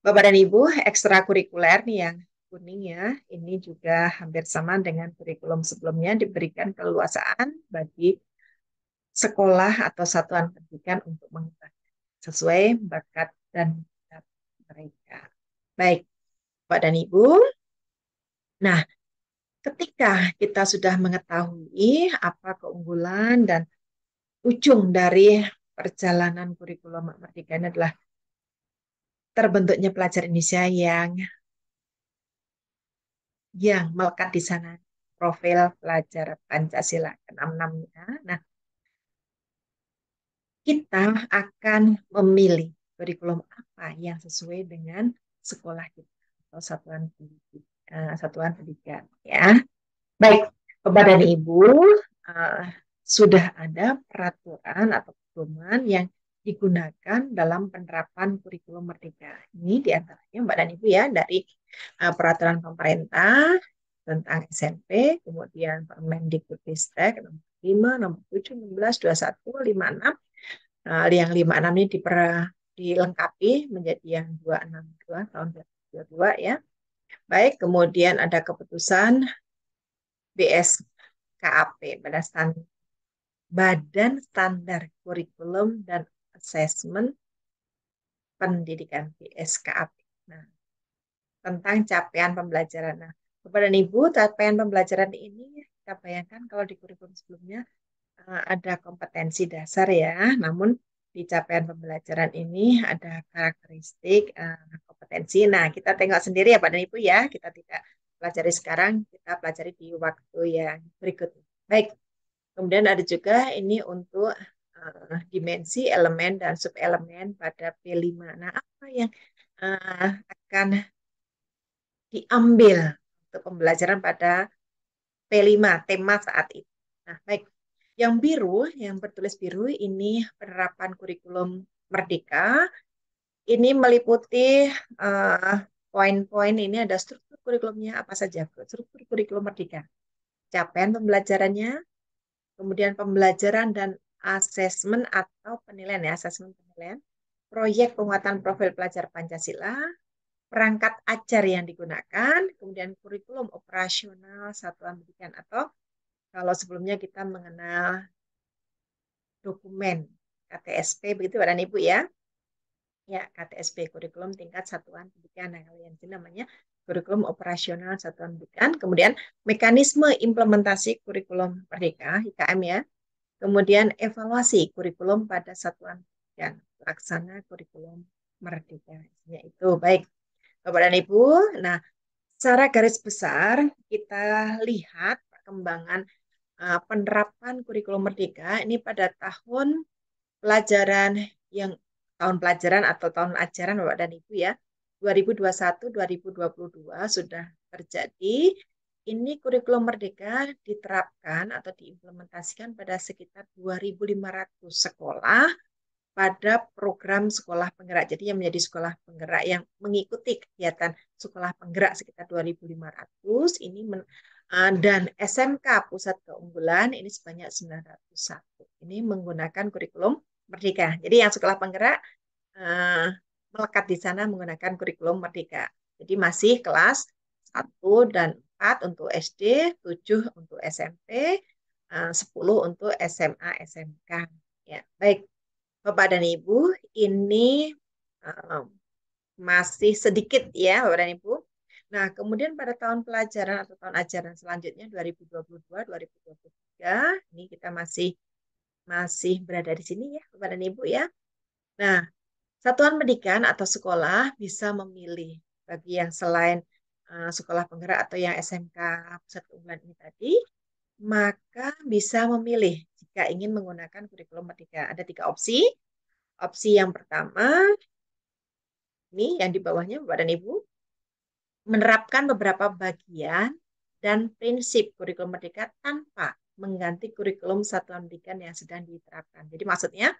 Bapak dan Ibu, ekstrakurikuler nih yang kuning ya, ini juga hampir sama dengan kurikulum sebelumnya, diberikan keleluasaan bagi sekolah atau satuan pendidikan untuk mengembangkan sesuai bakat dan minat mereka. Baik, Bapak dan Ibu. Nah, ketika kita sudah mengetahui apa keunggulan dan ujung dari perjalanan kurikulum Merdeka ini adalah terbentuknya pelajar Indonesia yang melekat di sana profil pelajar Pancasila ke-66-nya. Nah, kita akan memilih kurikulum apa yang sesuai dengan sekolah kita atau satuan pendidikan ya. Baik, Bapak dan Ibu, uh, sudah ada peraturan atau pedoman yang digunakan dalam penerapan kurikulum Merdeka. Ini diantaranya Mbak dan Ibu ya, dari peraturan pemerintah tentang SMP, kemudian Permendikbudristek nomor 5, nomor 7, 16, 21, 56. Yang 56 ini dilengkapi menjadi yang 262 tahun 2022 ya. Baik, kemudian ada keputusan BSKAP, Badan Standar Kurikulum dan Asesmen Pendidikan BSKAP. Nah, tentang capaian pembelajaran. Nah, Bapak dan Ibu, capaian pembelajaran ini kita bayangkan kalau di kurikulum sebelumnya ada kompetensi dasar ya, namun di capaian pembelajaran ini ada karakteristik kompetensi. Nah, kita tengok sendiri ya Pak dan Ibu ya. Kita tidak pelajari sekarang, kita pelajari di waktu yang berikutnya. Baik, kemudian ada juga ini untuk dimensi, elemen, dan subelemen pada P5. Nah, apa yang akan diambil untuk pembelajaran pada P5, tema saat itu. Nah, baik. Yang biru, yang bertulis biru, ini penerapan kurikulum Merdeka. Ini meliputi poin-poin, ini ada struktur kurikulumnya apa saja. Struktur kurikulum Merdeka. Capaian pembelajarannya, kemudian pembelajaran dan asesmen atau penilaian ya, asesmen penilaian, proyek penguatan profil pelajar Pancasila, perangkat ajar yang digunakan, kemudian kurikulum operasional satuan pendidikan atau kalau sebelumnya kita mengenal dokumen KTSP begitu Bapak dan Ibu ya. Ya, KTSP kurikulum tingkat satuan pendidikan. Nah, kalau yang ini namanya kurikulum operasional satuan pendidikan. Kemudian mekanisme implementasi kurikulum Merdeka IKM ya. Kemudian evaluasi kurikulum pada satuan pendidikan. Laksana kurikulum Merdeka. Itu baik Bapak dan Ibu. Nah, secara garis besar kita lihat perkembangan penerapan kurikulum Merdeka ini pada tahun pelajaran yang tahun pelajaran atau tahun ajaran Bapak dan Ibu ya 2021-2022 sudah terjadi. Ini kurikulum Merdeka diterapkan atau diimplementasikan pada sekitar 2.500 sekolah pada program sekolah penggerak. Jadi yang menjadi sekolah penggerak yang mengikuti kegiatan sekolah penggerak sekitar 2.500 ini dan SMK Pusat Keunggulan ini sebanyak 901. Ini menggunakan kurikulum Merdeka. Jadi yang sekolah penggerak uh, melekat di sana menggunakan kurikulum Merdeka. Jadi masih kelas 1 dan 4 untuk SD, 7 untuk SMP, 10 untuk SMA, SMK. Ya, baik. Bapak dan Ibu, ini uh, masih sedikit ya, Bapak dan Ibu. Nah, kemudian pada tahun pelajaran atau tahun ajaran selanjutnya 2022-2023, ini kita masih berada di sini ya, Bapak dan Ibu ya. Nah, satuan pendidikan atau sekolah bisa memilih bagi yang selain sekolah penggerak atau yang SMK pusat keunggulan ini tadi, maka bisa memilih jika ingin menggunakan kurikulum Merdeka. Ada 3 opsi. Opsi yang pertama, ini yang di bawahnya Bapak dan Ibu, menerapkan beberapa bagian dan prinsip kurikulum Merdeka tanpa mengganti kurikulum satuan pendidikan yang sedang diterapkan. Jadi maksudnya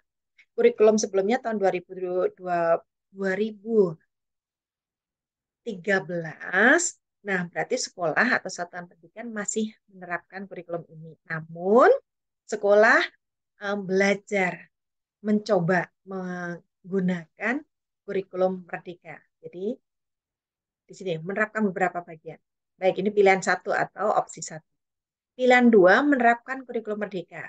kurikulum sebelumnya tahun 2013, nah berarti sekolah atau satuan pendidikan masih menerapkan kurikulum ini. Namun sekolah belajar mencoba menggunakan kurikulum Merdeka. Jadi di sini menerapkan beberapa bagian. Baik, ini pilihan 1 atau opsi 1. Pilihan 2 menerapkan kurikulum Merdeka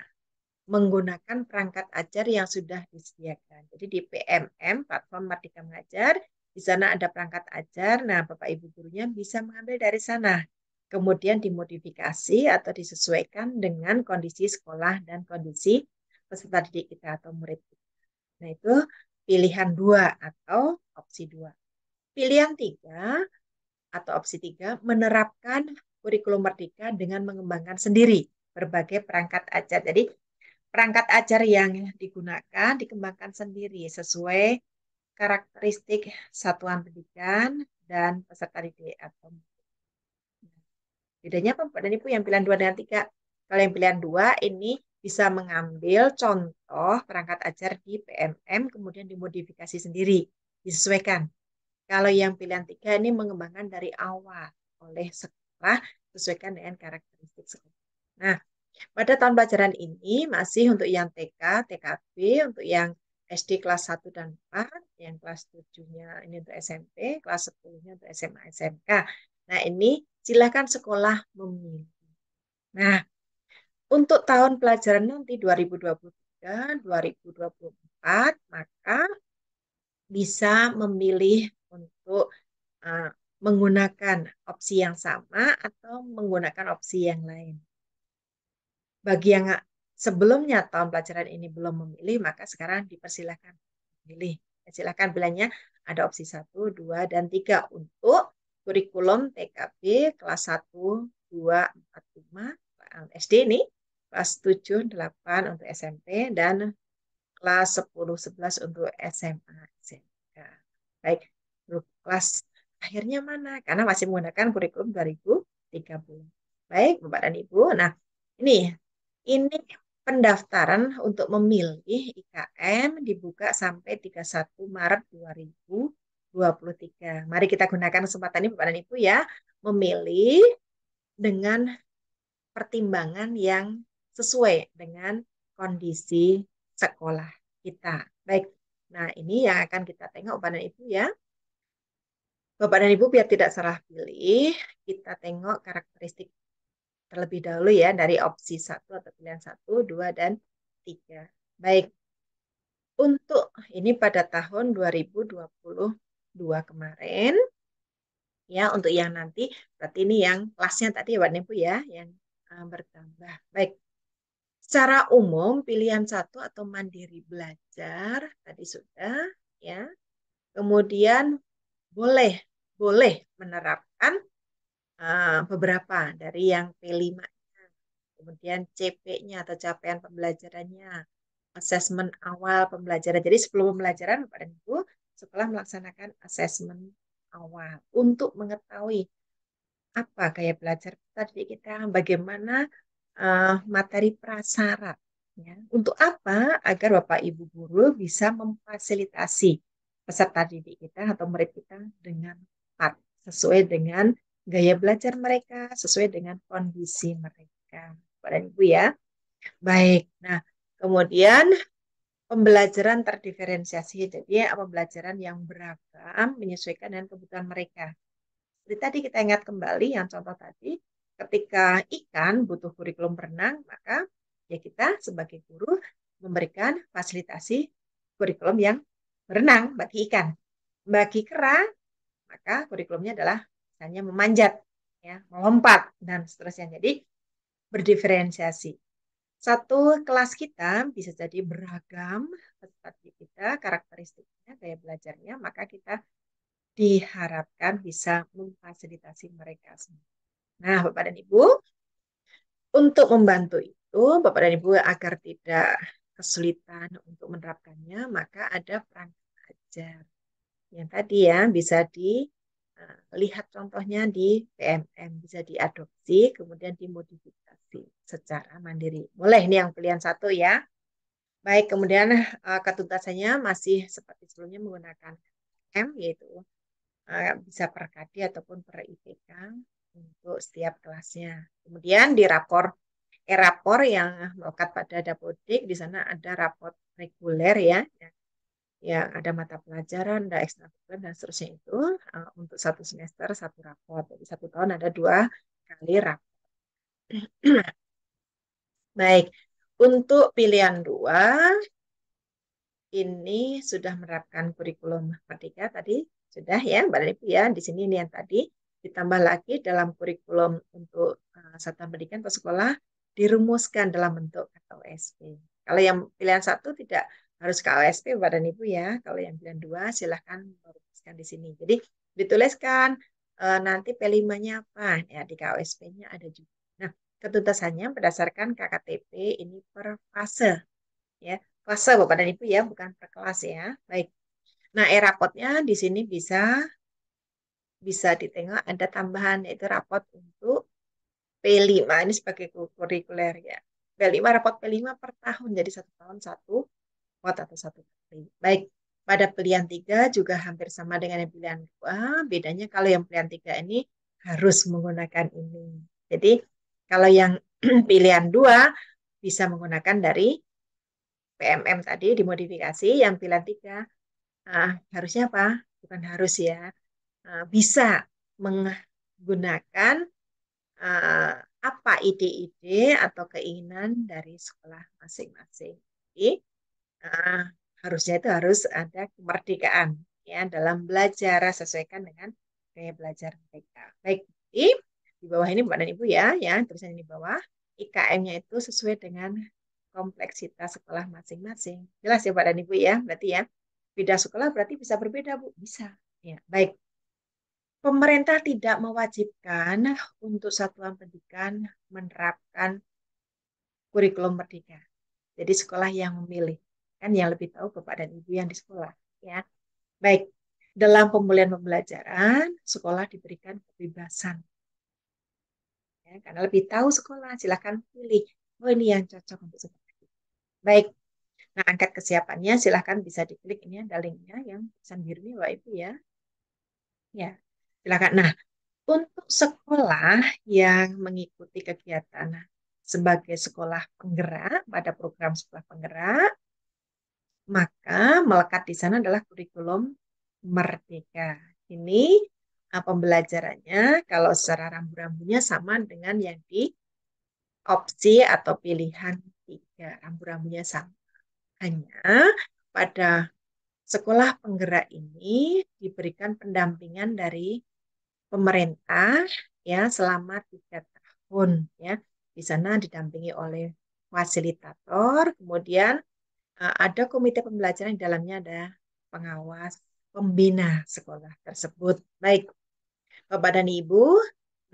menggunakan perangkat ajar yang sudah disediakan. Jadi di PMM, Platform Merdeka Mengajar, di sana ada perangkat ajar. Nah, Bapak Ibu gurunya bisa mengambil dari sana. Kemudian dimodifikasi atau disesuaikan dengan kondisi sekolah dan kondisi peserta didik kita atau murid kita. Nah, itu pilihan 2 atau opsi 2. Pilihan 3 atau opsi 3, menerapkan kurikulum Merdeka dengan mengembangkan sendiri berbagai perangkat ajar. Jadi perangkat ajar yang digunakan dikembangkan sendiri sesuai karakteristik satuan pendidikan dan peserta didik atau bedanya apa Pak dan Ibu yang pilihan 2 dengan 3? Kalau yang pilihan 2 ini bisa mengambil contoh perangkat ajar di PMM kemudian dimodifikasi sendiri, disesuaikan. Kalau yang pilihan 3 ini mengembangkan dari awal oleh sekolah sesuaikan dengan karakteristik sekolah. Nah, pada tahun pelajaran ini masih untuk yang TK, TKB, untuk yang SD kelas 1 dan 4, yang kelas 7-nya ini untuk SMP, kelas 10-nya untuk SMA, SMK. Nah, ini silakan sekolah memilih. Nah, untuk tahun pelajaran nanti 2023, 2024, maka bisa memilih untuk menggunakan opsi yang sama atau menggunakan opsi yang lain. Bagi yang sebelumnya tahun pelajaran ini belum memilih, maka sekarang dipersilakan memilih. Silakan bilangnya ada opsi 1, 2, dan 3 untuk kurikulum TKB kelas 1, 2, 4, 5 SD ini, kelas 7, 8 untuk SMP, dan kelas 10, 11 untuk SMA, SMK. Baik, kelas akhirnya mana? Karena masih menggunakan kurikulum 2030. Baik, Bapak dan Ibu. Nah, ini pendaftaran untuk memilih IKM dibuka sampai 31 Maret 2023. Mari kita gunakan kesempatan ini Bapak dan Ibu ya, memilih dengan pertimbangan yang sesuai dengan kondisi sekolah kita. Baik, nah ini yang akan kita tengok Bapak dan Ibu ya. Bapak dan Ibu biar tidak salah pilih, kita tengok karakteristik terlebih dahulu ya dari opsi 1 atau pilihan 1, 2, dan 3. Baik, untuk ini pada tahun 2022 kemarin, ya untuk yang nanti, berarti ini yang kelasnya tadi ya Bapak Ibu ya, yang bertambah. Baik, secara umum pilihan 1 atau mandiri belajar, tadi sudah ya, kemudian boleh boleh menerapkan beberapa dari yang P5, kemudian CP-nya atau capaian pembelajarannya, asesmen awal pembelajaran. Jadi sebelum pembelajaran, Bapak dan Ibu, setelah melaksanakan asesmen awal untuk mengetahui apa gaya belajar tadi kita, bagaimana materi prasyarat. Ya. Untuk apa? Agar Bapak Ibu guru bisa memfasilitasi peserta didik kita atau murid kita dengan tepat, sesuai dengan gaya belajar mereka, sesuai dengan kondisi mereka. Bapak dan Ibu ya. Baik, nah kemudian pembelajaran terdiferensiasi, jadi pembelajaran yang beragam menyesuaikan dengan kebutuhan mereka. Seperti tadi kita ingat kembali yang contoh tadi, ketika ikan butuh kurikulum berenang, maka ya kita sebagai guru memberikan fasilitasi kurikulum yang berenang bagi ikan. Bagi kera, maka kurikulumnya adalah misalnya memanjat, ya, melompat, dan seterusnya. Jadi berdiferensiasi. Satu kelas kita bisa jadi beragam seperti kita, karakteristiknya, gaya belajarnya, maka kita diharapkan bisa memfasilitasi mereka semua. Nah, Bapak dan Ibu, untuk membantu itu, Bapak dan Ibu agar tidak kesulitan untuk menerapkannya, maka ada perangkat ajar. Yang tadi ya, bisa dilihat contohnya di PMM, bisa diadopsi, kemudian dimodifikasi secara mandiri. Boleh, ini yang pilihan 1 ya. Baik, kemudian ketuntasannya masih seperti sebelumnya menggunakan M, yaitu bisa per KD ataupun per IPK untuk setiap kelasnya. Kemudian di rapor rapor yang melekat pada Dapodik, di sana ada rapor reguler ya, yang ada mata pelajaran, ada ekstrakurikuler dan seterusnya itu untuk 1 semester 1 rapor. Jadi 1 tahun ada 2 kali rapor. Baik, untuk pilihan 2 ini sudah menerapkan kurikulum Merdeka tadi sudah ya, Mbak Ibu ya. Di sini ini yang tadi ditambah lagi dalam kurikulum untuk satuan pendidikan atau sekolah dirumuskan dalam bentuk KUSP. Kalau yang pilihan 1 tidak harus KUSP Bapak dan Ibu ya. Kalau yang pilihan 2 silahkan merumuskan di sini. Jadi dituliskan nanti P5-nya apa ya, di KUSP-nya ada juga. Nah, ketuntasannya berdasarkan KKTP ini per fase ya, fase Bapak dan Ibu ya, bukan per kelas ya. Baik. Nah, rapotnya di sini bisa ditengok ada tambahan yaitu rapot untuk P5 ini sebagai kurikuler ya. P5 rapot P5 per tahun jadi 1 tahun 1 atau 1 kali. Baik. Pada pilihan 3 juga hampir sama dengan yang pilihan 2. Bedanya kalau yang pilihan 3 ini harus menggunakan ini. Jadi kalau yang pilihan 2 bisa menggunakan dari PMM tadi dimodifikasi, yang pilihan 3 harusnya apa? Bukan harus ya, bisa menggunakan uh, apa ide-ide atau keinginan dari sekolah masing-masing. Jadi uh, harusnya itu harus ada kemerdekaan ya dalam belajar sesuaikan dengan gaya belajar mereka. Baik, di bawah ini Bapak dan Ibu ya, tulisan di bawah IKM-nya itu sesuai dengan kompleksitas sekolah masing-masing. Jelas ya Pak dan Ibu ya, berarti ya. Beda sekolah berarti bisa berbeda, Bu. Bisa. Ya, baik. Pemerintah tidak mewajibkan untuk satuan pendidikan menerapkan kurikulum merdeka. Jadi sekolah yang memilih. Kan yang lebih tahu Bapak dan Ibu yang di sekolah. Ya. Baik. Dalam pemulihan pembelajaran, sekolah diberikan kebebasan. Ya, karena lebih tahu sekolah, silakan pilih. Oh ini yang cocok untuk sekolah. Baik. Nah, angkat kesiapannya silahkan bisa diklik ini ada linknya yang tulisan biru ini Bapak Ibu ya. Ya, silakan. Nah, untuk sekolah yang mengikuti kegiatan sebagai sekolah penggerak pada program sekolah penggerak, maka melekat di sana adalah kurikulum merdeka. Ini pembelajarannya kalau secara rambu-rambunya sama dengan yang di opsi atau pilihan 3. Rambu-rambunya sama. Hanya pada sekolah penggerak ini diberikan pendampingan dari pemerintah ya selama 3 tahun ya. Di sana didampingi oleh fasilitator, kemudian ada komite pembelajaran di dalamnya ada pengawas pembina sekolah tersebut. Baik, Bapak dan Ibu.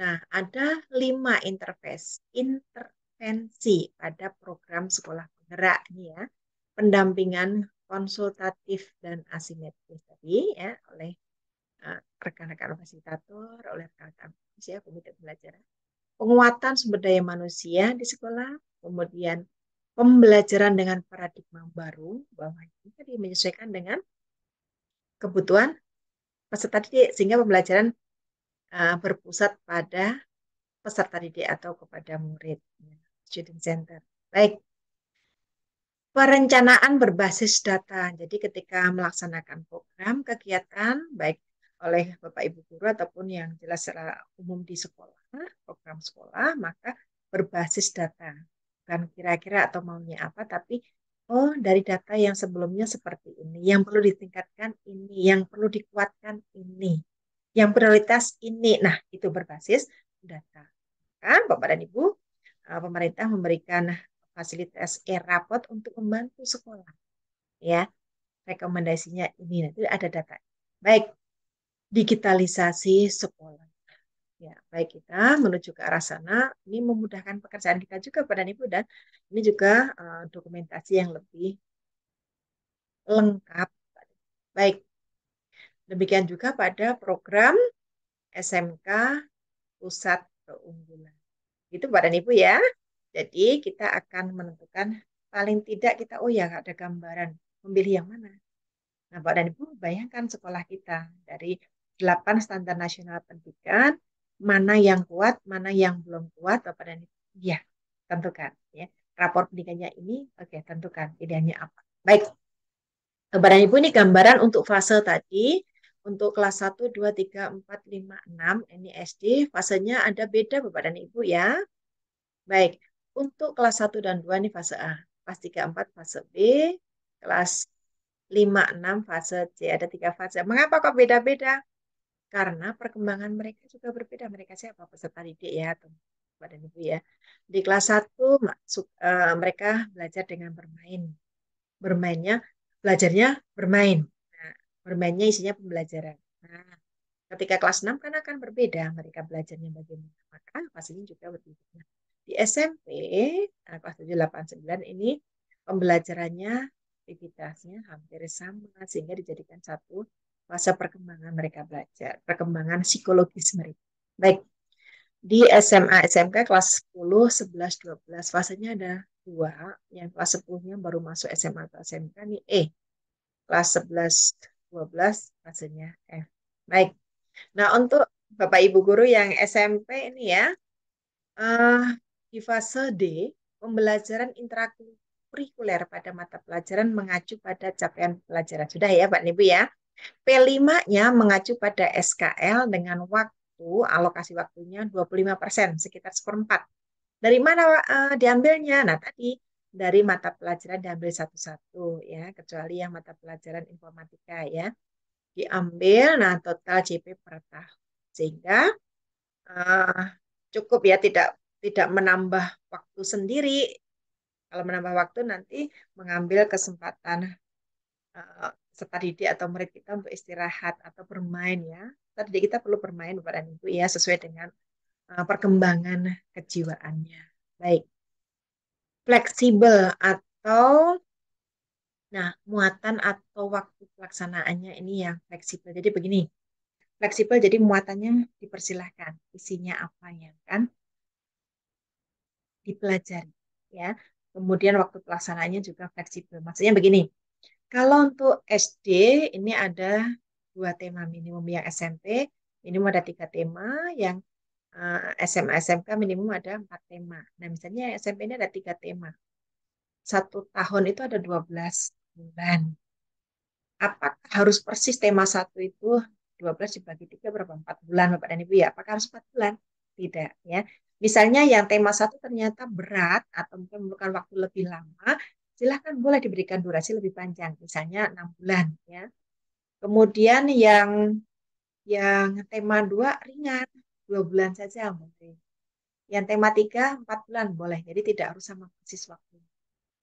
Nah, ada 5 intervensi pada program sekolah penggerak ini ya. Pendampingan konsultatif dan asimetris tadi ya oleh rekan-rekan fasilitator, oleh rekan-rekan ya, komite pembelajaran. Penguatan sumber daya manusia di sekolah, kemudian pembelajaran dengan paradigma baru, bahwa ini tadi menyesuaikan dengan kebutuhan peserta didik, sehingga pembelajaran berpusat pada peserta didik atau kepada murid, student center. Baik, perencanaan berbasis data. Jadi ketika melaksanakan program kegiatan, baik oleh Bapak Ibu guru ataupun yang jelas secara umum di sekolah, program sekolah, maka berbasis data. Bukan kira-kira atau maunya apa, tapi oh dari data yang sebelumnya seperti ini, yang perlu ditingkatkan ini, yang perlu dikuatkan ini, yang prioritas ini. Nah, itu berbasis data. Kan, Bapak dan Ibu, pemerintah memberikan fasilitas e-rapot untuk membantu sekolah. Ya, rekomendasinya ini nanti ada data. Baik, digitalisasi sekolah. Ya, baik kita menuju ke arah sana, ini memudahkan pekerjaan kita juga Bapak dan Ibu dan ini juga dokumentasi yang lebih lengkap. Baik, demikian juga pada program SMK Pusat Keunggulan. Itu Bapak dan Ibu ya. Jadi kita akan menentukan paling tidak kita, oh ya ada gambaran, memilih yang mana. Nah Bapak dan Ibu bayangkan sekolah kita dari 8 standar nasional pendidikan, mana yang kuat, mana yang belum kuat, Bapak dan Ibu. Ya, tentukan. Ya. Rapor pendidikannya ini, oke, tentukan pilihannya apa. Baik, Bapak dan Ibu ini gambaran untuk fase tadi. Untuk kelas 1, 2, 3, 4, 5, 6, ini SD, fasenya ada beda Bapak dan Ibu ya. Baik, untuk kelas 1 dan 2 ini fase A, kelas 3, 4 fase B, kelas 5, 6 fase C, ada 3 fase. Mengapa kok beda-beda? Karena perkembangan mereka juga berbeda. Mereka siapa? Peserta didik ya, Bapak dan Ibu ya. Di kelas 1 mereka belajar dengan bermain. Bermainnya, belajarnya bermain. Nah, bermainnya isinya pembelajaran. Nah, ketika kelas 6 kan akan berbeda. Mereka belajarnya bagaimana. Maka pastinya juga berbeda. Nah, di SMP, kelas 7, 8, 9 ini pembelajarannya, aktivitasnya hampir sama. Sehingga dijadikan satu fase perkembangan mereka belajar. Perkembangan psikologis mereka. Baik, di SMA, SMK kelas 10, 11, 12. Fasenya ada 2. Yang kelas 10-nya baru masuk SMA atau SMK nih E. Kelas 11, 12 fasenya F. Baik. Nah, untuk Bapak Ibu guru yang SMP ini ya, di fase D, pembelajaran intrakurikuler pada mata pelajaran mengacu pada capaian pelajaran. Sudah ya, Pak Ibu ya. P5-nya mengacu pada SKL dengan waktu, alokasi waktunya 25%, sekitar 1/4. Dari mana diambilnya? Nah, tadi dari mata pelajaran diambil satu-satu ya, kecuali yang mata pelajaran informatika ya. Diambil, nah total JP per tahun. Sehingga uh, cukup ya, tidak menambah waktu sendiri. Kalau menambah waktu nanti mengambil kesempatan peserta didik atau murid kita untuk istirahat atau bermain ya. Peserta didik kita perlu bermain Bapak dan Ibu ya sesuai dengan perkembangan kejiwaannya. Baik, fleksibel atau nah muatan atau waktu pelaksanaannya ini yang fleksibel. Jadi begini, fleksibel jadi muatannya dipersilahkan, isinya apa ya kan? Dipelajari ya. Kemudian waktu pelaksanaannya juga fleksibel. Maksudnya begini, kalau untuk SD ini ada 2 tema minimum, yang SMP minimum ada 3 tema, yang SMA SMK minimum ada 4 tema. Nah misalnya SMP ini ada 3 tema. 1 tahun itu ada 12 bulan. Apakah harus persis tema satu itu 12 dibagi 3 berapa? 4 bulan Bapak dan Ibu ya? Apakah harus 4 bulan? Tidak ya. Misalnya yang tema satu ternyata berat atau mungkin memerlukan waktu lebih lama, silahkan boleh diberikan durasi lebih panjang, misalnya 6 bulan ya. Kemudian yang tema 2 ringan, 2 bulan saja mungkin. Yang tema 3 4 bulan boleh. Jadi tidak harus sama persis waktu.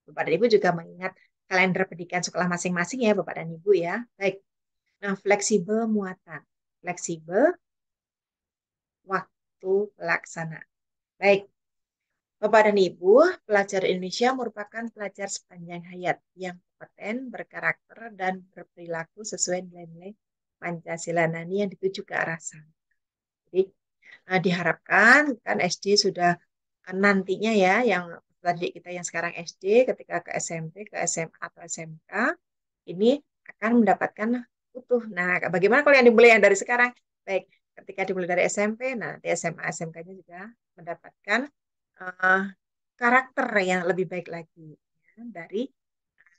Bapak dan Ibu juga mengingat kalender pendidikan sekolah masing-masing ya Bapak dan Ibu ya. Baik. Nah, fleksibel muatan. Fleksibel waktu pelaksanaan. Baik. Bapak dan Ibu, pelajar Indonesia merupakan pelajar sepanjang hayat yang kompeten, berkarakter, dan berperilaku sesuai nilai-nilai Pancasila. Nah, ini yang dituju ke arah sana. Jadi, diharapkan kan SD sudah nantinya ya, yang tadi kita yang sekarang SD, ketika ke SMP, ke SMA atau SMK, ini akan mendapatkan utuh. Nah, bagaimana kalau yang dimulai yang dari sekarang? Baik, ketika dimulai dari SMP, nah di SMA, SMK-nya juga mendapatkan uh, karakter yang lebih baik lagi ya, dari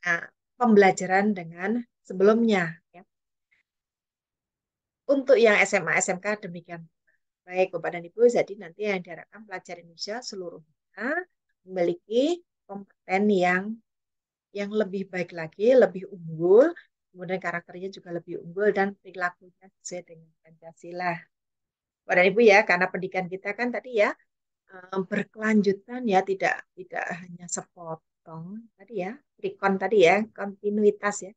uh, pembelajaran dengan sebelumnya. Ya. Untuk yang SMA, SMK demikian. Baik, Bapak dan Ibu, jadi nanti yang diharapkan pelajar Indonesia seluruhnya memiliki kompeten yang lebih baik lagi, lebih unggul, kemudian karakternya juga lebih unggul dan perilakunya sesuai dengan Pancasila. Bapak Ibu ya, karena pendidikan kita kan tadi ya berkelanjutan ya, tidak tidak hanya sepotong tadi ya, rekon tadi ya, kontinuitas ya.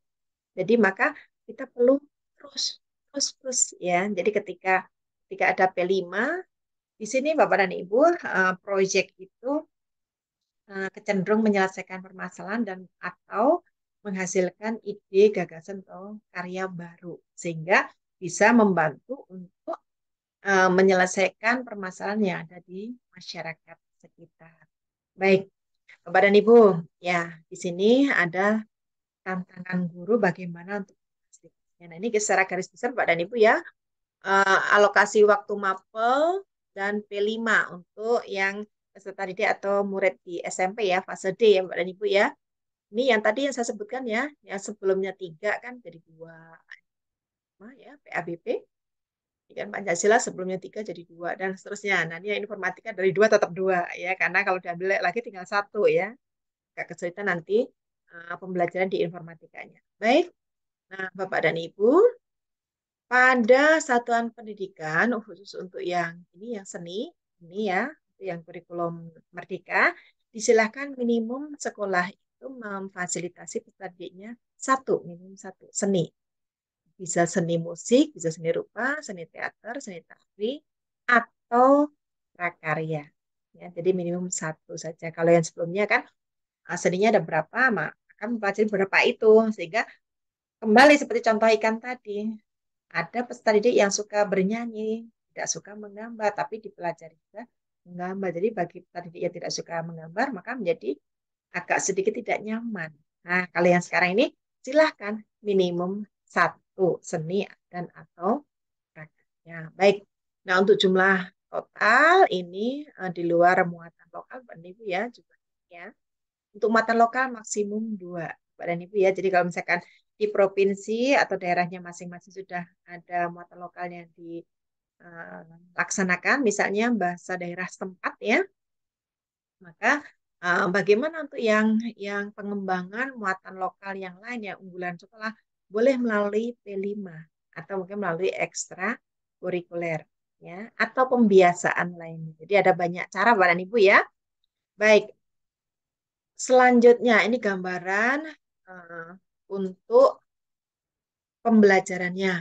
Jadi maka kita perlu terus terus terus ya. Jadi ketika ketika ada P5 di sini Bapak dan Ibu proyek itu kecenderung menyelesaikan permasalahan dan atau menghasilkan ide, gagasan atau karya baru sehingga bisa membantu untuk menyelesaikan permasalahan yang ada di masyarakat sekitar. Baik, Bapak dan Ibu, ya di sini ada tantangan guru bagaimana untuk memastikannya. Nah, ini secara garis besar Bapak dan Ibu ya, alokasi waktu mapel dan P5 untuk yang peserta didik atau murid di SMP ya, fase D ya Bapak dan Ibu ya. Ini yang tadi yang saya sebutkan ya, yang sebelumnya 3 kan jadi 2 ya, PABP. Kan Pancasila sebelumnya 3 jadi 2 dan seterusnya. Nah, ini informatika dari 2 tetap 2 ya, karena kalau diambil lagi tinggal 1 ya. Agak kesulitan nanti pembelajaran di informatikanya. Baik, nah Bapak dan Ibu, pada satuan pendidikan khusus untuk yang ini yang seni, ini ya, yang kurikulum Merdeka, disilahkan minimum sekolah itu memfasilitasi peserta didiknya minimum satu seni. Bisa seni musik, bisa seni rupa, seni teater, seni tari, atau prakarya. Ya, jadi minimum 1 saja. Kalau yang sebelumnya kan seninya ada berapa, akan mempelajari berapa itu. Sehingga kembali seperti contoh ikan tadi, ada peserta didik yang suka bernyanyi, tidak suka menggambar, tapi dipelajari juga menggambar. Jadi bagi peserta didik yang tidak suka menggambar, maka menjadi agak sedikit tidak nyaman. Nah, kalau yang sekarang ini silahkan minimum 1 seni dan atau prakteknya. Baik. Nah, untuk jumlah total ini di luar muatan lokal, Pak Ibu ya, juga ya. Untuk muatan lokal maksimum 2, Pak dan Ibu ya. Jadi kalau misalkan di provinsi atau daerahnya masing-masing sudah ada muatan lokal yang dilaksanakan, misalnya bahasa daerah setempat ya, maka bagaimana untuk yang pengembangan muatan lokal yang lain yang unggulan sekolah boleh melalui P5 atau mungkin melalui ekstra kurikuler ya atau pembiasaan lainnya. Jadi ada banyak cara Bapak dan Ibu ya. Baik, Selanjutnya ini gambaran eh, untuk pembelajarannya.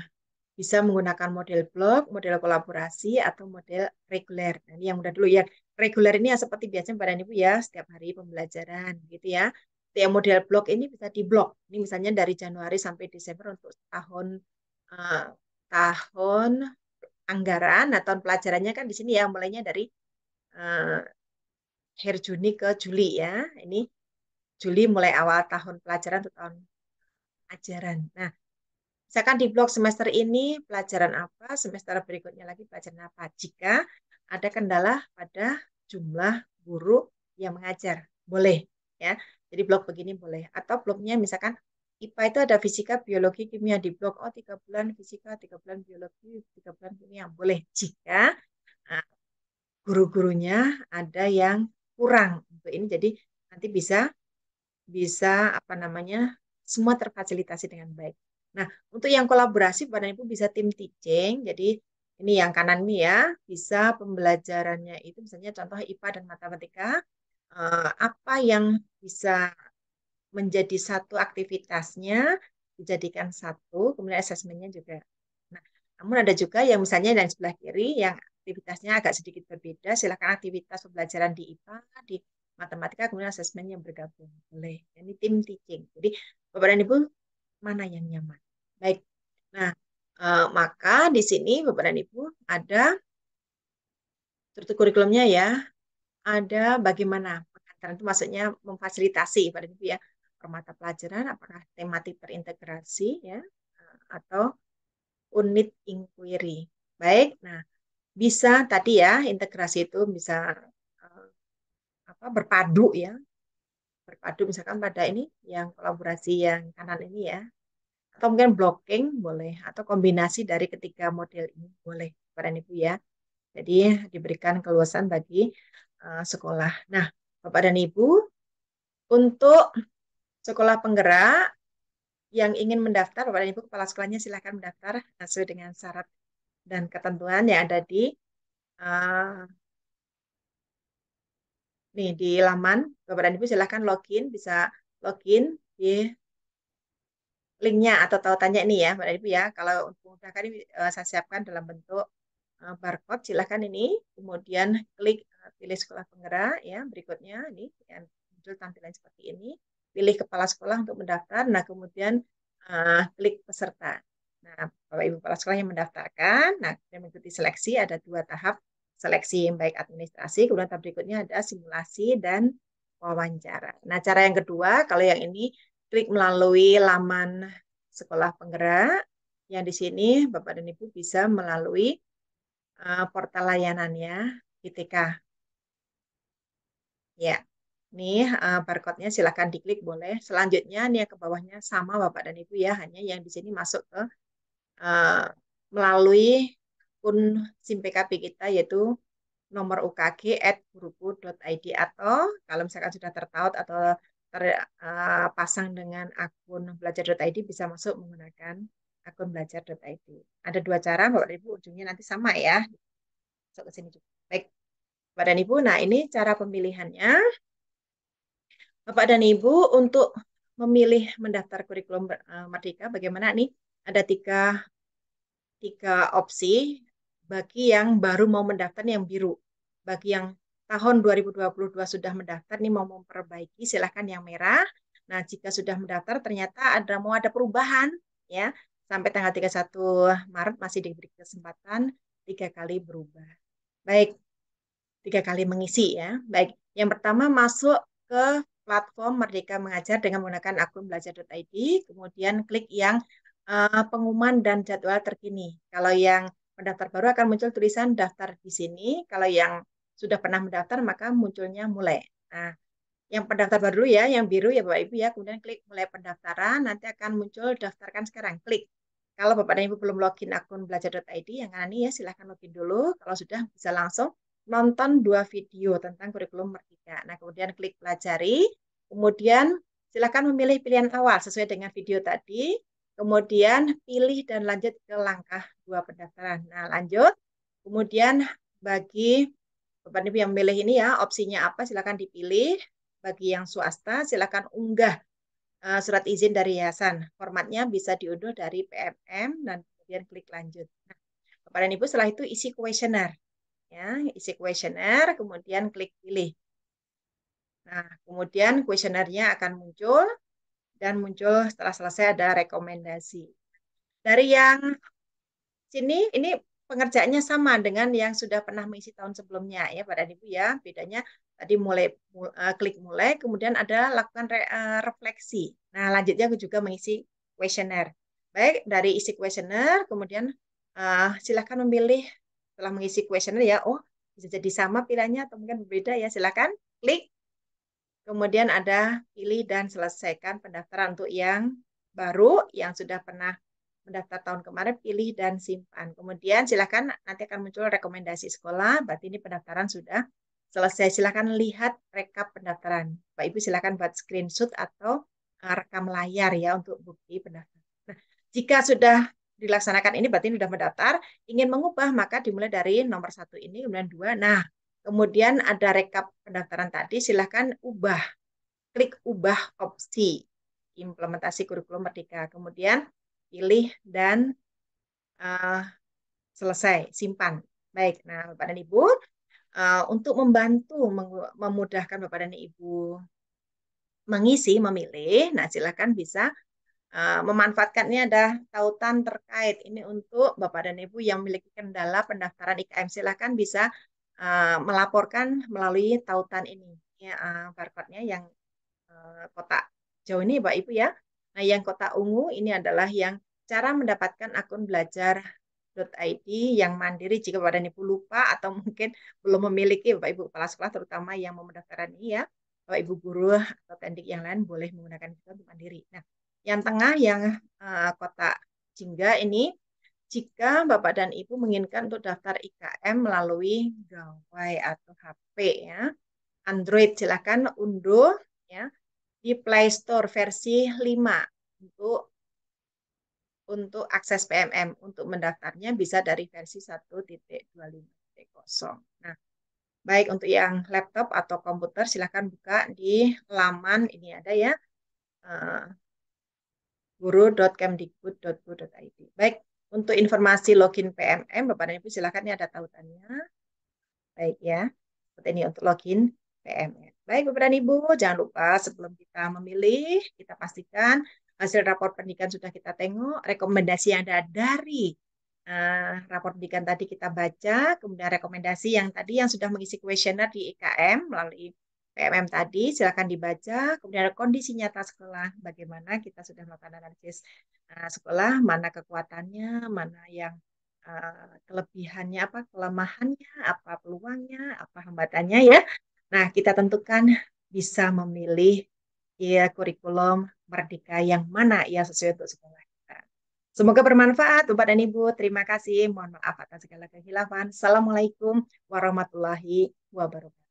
Bisa menggunakan model blok, model kolaborasi, atau model reguler. Nah, ini yang mudah dulu ya. Reguler ini ya seperti biasanya pada Ibu ya, setiap hari pembelajaran gitu ya. Yang model blok ini bisa di blok. Ini misalnya dari Januari sampai Desember untuk eh, tahun anggaran, nah tahun pelajarannya kan di sini ya, mulainya dari eh, akhir Juni ke Juli ya. Ini Juli mulai awal tahun pelajaran untuk tahun ajaran. Nah, misalkan di blok semester ini pelajaran apa, semester berikutnya lagi pelajaran apa. Jika ada kendala pada jumlah guru yang mengajar, boleh ya. Jadi blok begini boleh. Atau bloknya misalkan IPA itu ada fisika, biologi, kimia di blok. Oh, 3 bulan fisika, 3 bulan biologi, 3 bulan kimia. Boleh jika ah, guru-gurunya ada yang kurang untuk ini. Jadi nanti bisa bisa apa namanya semua terfasilitasi dengan baik. Nah, untuk yang kolaborasi Bapak Ibu bisa tim teaching. Jadi ini yang kanan ini ya, bisa pembelajarannya itu misalnya contoh IPA dan matematika apa yang bisa menjadi satu aktivitasnya dijadikan satu, kemudian asesmennya juga. Nah, namun ada juga yang misalnya yang sebelah kiri yang aktivitasnya agak sedikit berbeda, silakan aktivitas pembelajaran di IPA, di matematika, kemudian asesmen yang bergabung. Boleh. Ini tim teaching. Jadi, Bapak dan Ibu, mana yang nyaman? Baik. Nah, maka di sini Bapak dan Ibu ada struktur kurikulumnya ya, ada bagaimana pengantaran itu maksudnya memfasilitasi pada Ibu ya, per mata pelajaran, apakah tematik terintegrasi ya, atau unit inquiry. Baik, nah bisa tadi ya integrasi itu bisa eh, apa berpadu ya, berpadu misalkan pada ini yang kolaborasi yang kanan ini ya, atau mungkin blocking boleh, atau kombinasi dari ketiga model ini boleh pada Ibu ya. Jadi diberikan keluasan bagi sekolah. Nah, Bapak dan Ibu, untuk sekolah penggerak yang ingin mendaftar, Bapak dan Ibu kepala sekolahnya silakan mendaftar sesuai dengan syarat dan ketentuan yang ada di uh, nih di laman. Bapak dan Ibu silakan login, bisa login di linknya atau tautannya ini ya, Bapak dan Ibu ya. Kalau untuk memudahkan ini saya siapkan dalam bentuk barcode, silakan ini, kemudian klik pilih sekolah penggerak ya. Berikutnya ini yang muncul tampilan seperti ini. Pilih kepala sekolah untuk mendaftar. Nah, kemudian klik peserta. Nah, Bapak Ibu kepala sekolah yang mendaftarkan, nah, yang mengikuti seleksi ada 2 tahap seleksi baik administrasi, kemudian tahap berikutnya ada simulasi dan wawancara. Nah, cara yang kedua, kalau yang ini klik melalui laman sekolah penggerak, yang di sini Bapak dan Ibu bisa melalui portal layanannya ITK. Ya, nih barcode-nya silakan diklik boleh. Selanjutnya nih ke bawahnya sama Bapak dan Ibu ya, hanya yang di sini masuk ke uh, melalui akun SIM PKB kita yaitu nomor ukg@guruku.id, atau kalau misalkan sudah tertaut atau terpasang dengan akun belajar.id bisa masuk menggunakan akun belajar.id. Ada 2 cara, Bapak dan Ibu, ujungnya nanti sama ya. Masuk ke sini juga. Baik, Bapak dan Ibu, nah ini cara pemilihannya. Bapak dan Ibu untuk memilih mendaftar kurikulum Merdeka, bagaimana nih? Ada tiga opsi bagi yang baru mau mendaftar yang biru. Bagi yang tahun 2022 sudah mendaftar nih mau memperbaiki silahkan yang merah. Nah, jika sudah mendaftar ternyata mau ada perubahan ya. Sampai tanggal 31 Maret masih diberi kesempatan 3 kali berubah. Baik, 3 kali mengisi ya. Baik, yang pertama masuk ke platform Merdeka Mengajar dengan menggunakan akun belajar.id, kemudian klik yang pengumuman dan jadwal terkini. Kalau yang pendaftar baru akan muncul tulisan daftar di sini. Kalau yang sudah pernah mendaftar maka munculnya mulai. Nah, yang pendaftar baru ya, yang biru ya Bapak Ibu ya, kemudian klik mulai pendaftaran, nanti akan muncul daftarkan sekarang, klik. Kalau Bapak dan Ibu belum login akun belajar.id, yang kanan ini ya silahkan login dulu. Kalau sudah bisa langsung nonton 2 video tentang kurikulum Merdeka. Nah, kemudian klik pelajari, kemudian silahkan memilih pilihan awal sesuai dengan video tadi, kemudian pilih dan lanjut ke langkah 2 pendaftaran. Nah, lanjut, kemudian bagi Bapak Ibu yang memilih ini ya, opsinya apa silahkan dipilih. bagi yang swasta silakan unggah surat izin dari yayasan. Formatnya bisa diunduh dari PMM dan kemudian klik lanjut. Nah, Bapak dan Ibu setelah itu isi kuesioner. Ya, isi kuesioner, kemudian klik pilih. Nah, kemudian kuesionernya akan muncul dan muncul setelah selesai ada rekomendasi. Dari yang sini ini pengerjaannya sama dengan yang sudah pernah mengisi tahun sebelumnya ya Pak dan Ibu ya. Bedanya tadi klik mulai kemudian ada lakukan refleksi. Nah, lanjutnya aku juga mengisi kuesioner. Baik, dari isi kuesioner kemudian silakan memilih setelah mengisi kuesioner ya. Oh, bisa jadi sama pilihannya atau mungkin berbeda ya. Silakan klik kemudian ada pilih dan selesaikan pendaftaran untuk yang baru yang sudah pernah mendaftar tahun kemarin, pilih dan simpan. Kemudian silakan nanti akan muncul rekomendasi sekolah, berarti ini pendaftaran sudah selesai. Silakan lihat rekap pendaftaran. Pak Ibu silakan buat screenshot atau rekam layar ya untuk bukti pendaftaran. Nah, jika sudah dilaksanakan ini berarti sudah mendaftar, ingin mengubah maka dimulai dari nomor 1 ini, kemudian 2. Nah, kemudian ada rekap pendaftaran tadi, silakan klik ubah opsi implementasi kurikulum Merdeka. Kemudian pilih dan uh, selesai, simpan. Baik, nah Bapak dan Ibu, untuk membantu memudahkan Bapak dan Ibu memilih, nah silakan bisa memanfaatkannya ada tautan terkait. Ini untuk Bapak dan Ibu yang memiliki kendala pendaftaran IKM, silakan bisa melaporkan melalui tautan ini. Ya, barcode-nya yang kotak hijau ini Bapak Ibu ya. Nah, yang kotak ungu ini adalah yang cara mendapatkan akun belajar.id yang mandiri jika Bapak dan Ibu lupa atau mungkin belum memiliki Bapak Ibu kepala sekolah terutama yang mau mendaftarkan ini ya. Bapak Ibu guru atau pendidik yang lain boleh menggunakan itu untuk mandiri. Nah, yang tengah yang kotak jingga ini jika Bapak dan Ibu menginginkan untuk daftar IKM melalui gawai atau HP ya. Android silakan unduh ya di Play Store versi 5 untuk akses PMM. Untuk mendaftarnya bisa dari versi 1.25.0. Nah, baik untuk yang laptop atau komputer silakan buka di laman ini ada ya guru.kemdikbud.go.id. Baik, untuk informasi login PMM Bapak dan Ibu silakan ini ada tautannya. Baik ya, seperti ini untuk login PMM. Baik Bapak dan Ibu, jangan lupa sebelum kita memilih, kita pastikan hasil rapor pendidikan sudah kita tengok, rekomendasi yang ada dari rapor pendidikan tadi kita baca, kemudian rekomendasi yang tadi yang sudah mengisi kuesioner di IKM melalui PMM tadi, silakan dibaca, kemudian ada kondisi nyata sekolah, bagaimana kita sudah melakukan analisis sekolah, mana kekuatannya, mana yang kelebihannya apa, kelemahannya, apa peluangnya, apa hambatannya ya. Nah, kita tentukan bisa memilih ya kurikulum Merdeka yang mana yang sesuai untuk sekolah kita. Semoga bermanfaat, Bapak dan Ibu. Terima kasih. Mohon maaf atas segala kehilafan. Assalamualaikum warahmatullahi wabarakatuh.